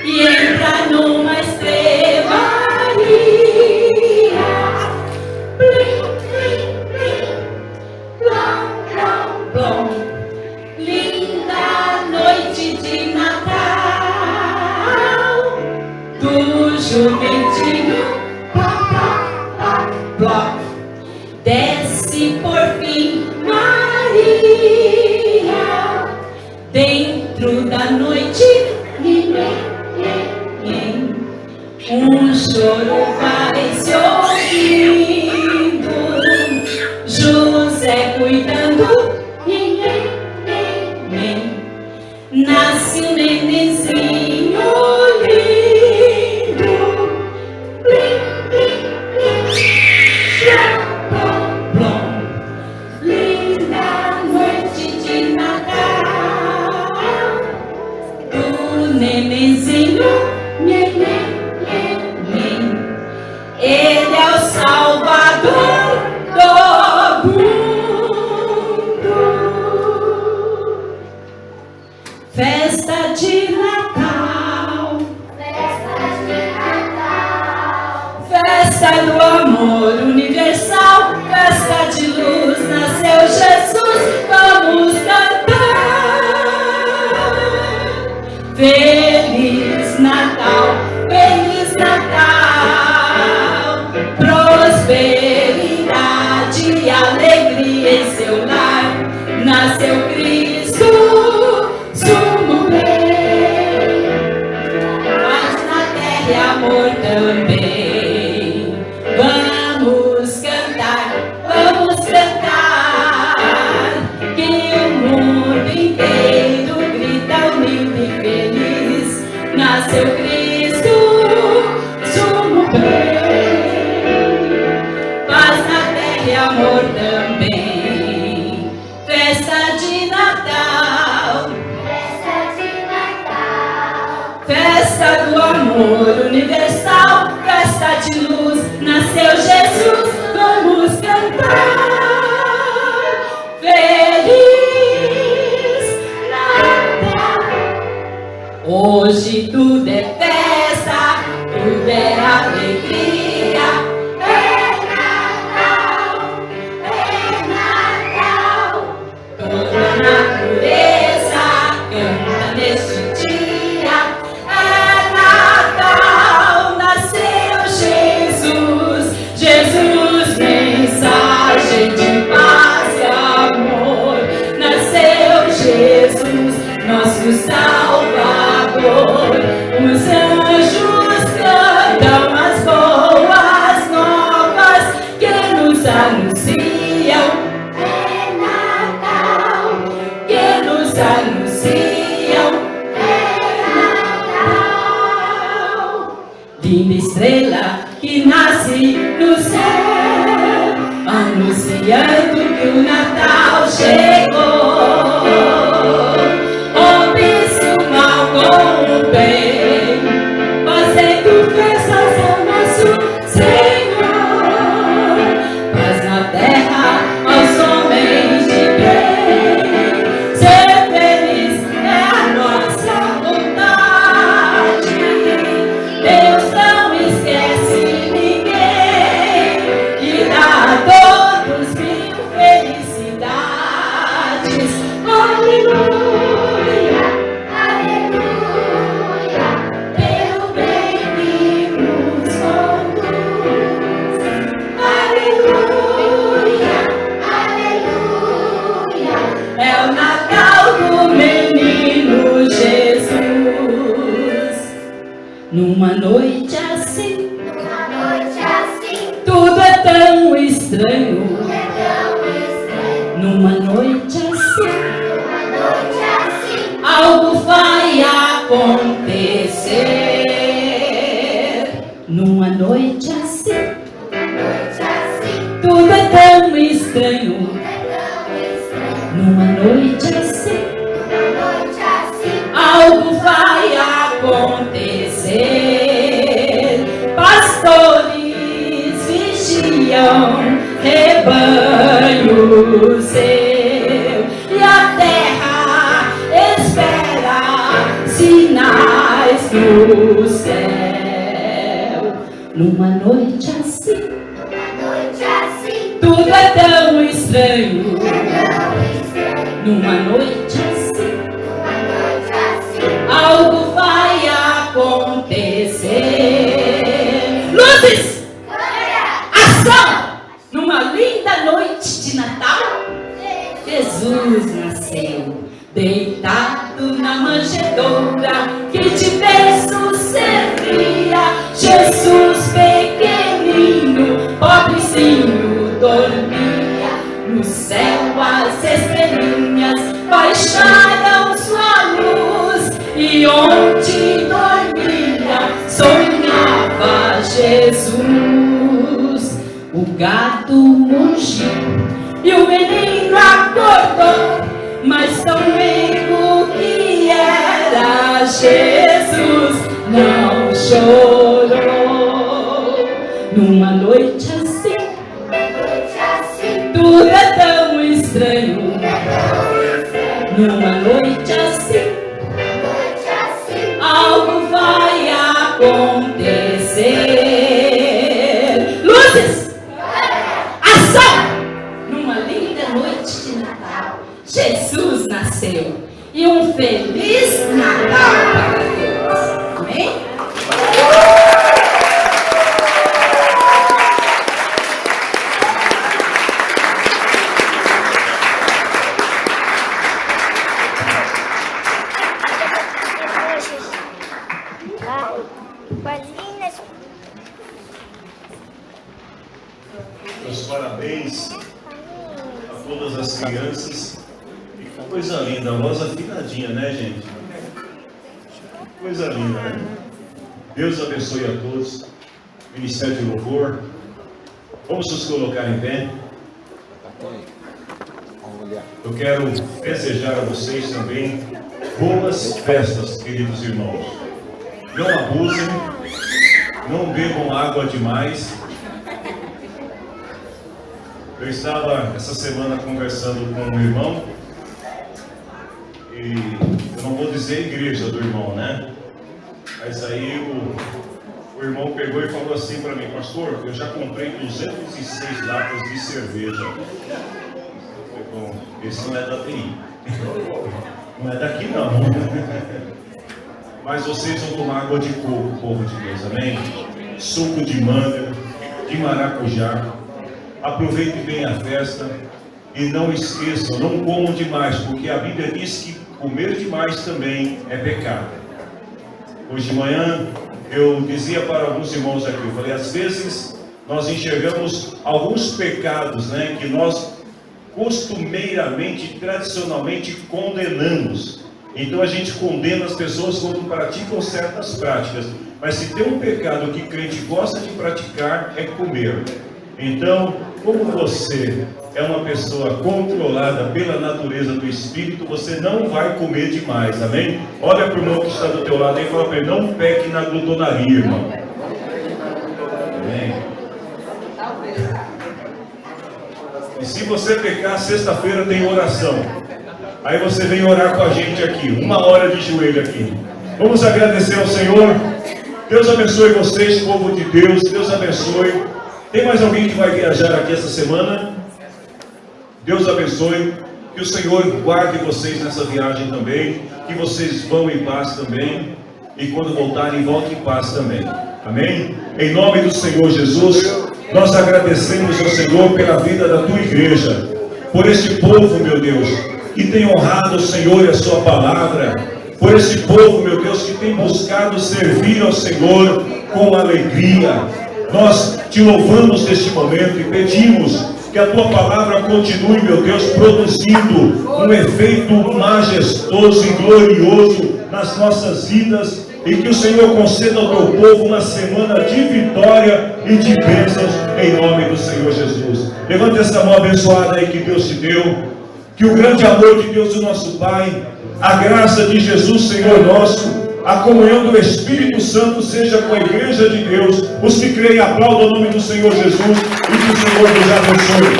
e entra numa estrebaria. Blim, blim, blim, blom, blom, blom, linda noite de Natal, do jumentinho, plop, plop, plop, plop, desce por fim Maria, dentro da noite, um choro vai se ouvindo, José cuidando, nasce um nenenzinho lindo, blim, blim, blim, blom, blom, linda noite de Natal, do nenenzinho, ele é o Salvador do mundo. Festa de Natal, festa do amor universal, festa de luz, nasceu Jesus, vamos cantar. Feliz Natal, Feliz Natal, prosperidade e alegria em seu lar, nasceu Cristo, sumo bem, paz na terra e amor também. Vamos cantar, que o mundo inteiro grita unido e feliz, nasceu Cristo, sumo bem, paz na terra e amor também. Festa de Natal, festa do amor universal, festa de luz, nasceu Jesus, vamos cantar. Feliz Natal, hoje tudo é festa, tudo é alegria. É Natal, toda a natureza canta neste dia. É Natal, nasceu Jesus, Jesus, mensagem de paz e amor. Nasceu Jesus, nosso Salvador. Os anjos cantam as boas novas que nos anunciam. É Natal, que nos anunciam. É Natal, linda estrela que nasce no céu, anunciando que o Natal chegou. Rompe-se o mal com o bem, fazendo festas ao nosso Senhor. Paz na terra aos homens de bem, ser feliz é a nossa vontade. Deus não esquece ninguém, Numa noite assim, tudo é tão estranho. Numa noite assim, algo vai acontecer. Numa noite assim, tudo é tão estranho. Numa noite assim, algo vai acontecer. Pastores vigiam rebanho seu, e a terra espera sinais do céu. Numa noite assim, tudo é tão estranho. Numa noite assim, algo vai acontecer. Luzes! Ação! Numa linda noite de Natal, Jesus nasceu, deitado na manjedoura que de berço servia. Jesus pequenino, pobrezinho, dormia. No céu as estrelinhas baixaram sua luz, e onde dormia sonhava Jesus. O gado mugiu e o menino acordou, mas tão meigo que era, Jesus não chorou. Numa noite assim, tudo é tão estranho. Numa noite assim, algo vai acontecer. Luzes! Ação! Numa linda noite de Natal, Jesus nasceu, e um feliz Natal para todos. Amém? Meus parabéns a todas as crianças. E que coisa linda, a voz afinadinha, né, gente? Coisa linda, né? Deus abençoe a todos. Ministério de Louvor. Vamos nos colocar em pé. Eu quero desejar a vocês também boas festas, queridos irmãos. Não abusem, não bebam água demais. Eu estava essa semana conversando com um irmão, e eu não vou dizer a igreja do irmão, né? Mas aí o irmão pegou e falou assim para mim: pastor, eu já comprei 206 latas de cerveja. Eu falei: bom, esse não é da TI. Não é daqui não. Mas vocês vão tomar água de coco, povo de Deus, amém? Suco de manga, de maracujá. Aproveitem bem a festa e não esqueçam, não comam demais, porque a Bíblia diz que comer demais também é pecado. Hoje de manhã eu dizia para alguns irmãos aqui, eu falei: às vezes nós enxergamos alguns pecados, né, que nós costumeiramente, tradicionalmente condenamos. Então a gente condena as pessoas quando praticam certas práticas, mas se tem um pecado que crente gosta de praticar, é comer. Então, como você é uma pessoa controlada pela natureza do Espírito, você não vai comer demais, amém? Olha para o irmão que está do teu lado e fala para ele: não peque na glutonaria, irmão. Amém? E se você pecar, sexta-feira tem oração. Aí você vem orar com a gente aqui, 1 hora de joelho aqui. Vamos agradecer ao Senhor. Deus abençoe vocês, povo de Deus. Deus abençoe. Tem mais alguém que vai viajar aqui essa semana? Deus abençoe. Que o Senhor guarde vocês nessa viagem também. Que vocês vão em paz também. E quando voltarem, voltem em paz também. Amém? Em nome do Senhor Jesus, nós agradecemos ao Senhor pela vida da tua igreja. Por este povo, meu Deus, que tem honrado o Senhor e a sua palavra. por esse povo, meu Deus, que tem buscado servir ao Senhor com alegria. Nós te louvamos neste momento e pedimos que a tua palavra continue, meu Deus, produzindo um efeito majestoso e glorioso nas nossas vidas, e que o Senhor conceda ao teu povo uma semana de vitória e de bênçãos em nome do Senhor Jesus. Levanta essa mão abençoada aí que Deus te deu, que o grande amor de Deus, o nosso Pai, a graça de Jesus, Senhor nosso, a comunhão do Espírito Santo seja com a igreja de Deus. Os que creem, aplaudam o nome do Senhor Jesus, e que o Senhor nos abençoe.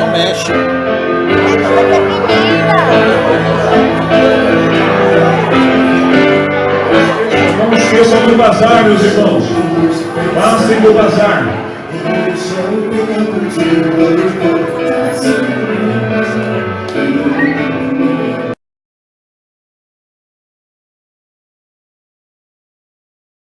Não mexe. Não esqueçam do bazar, meus irmãos. Passem do bazar.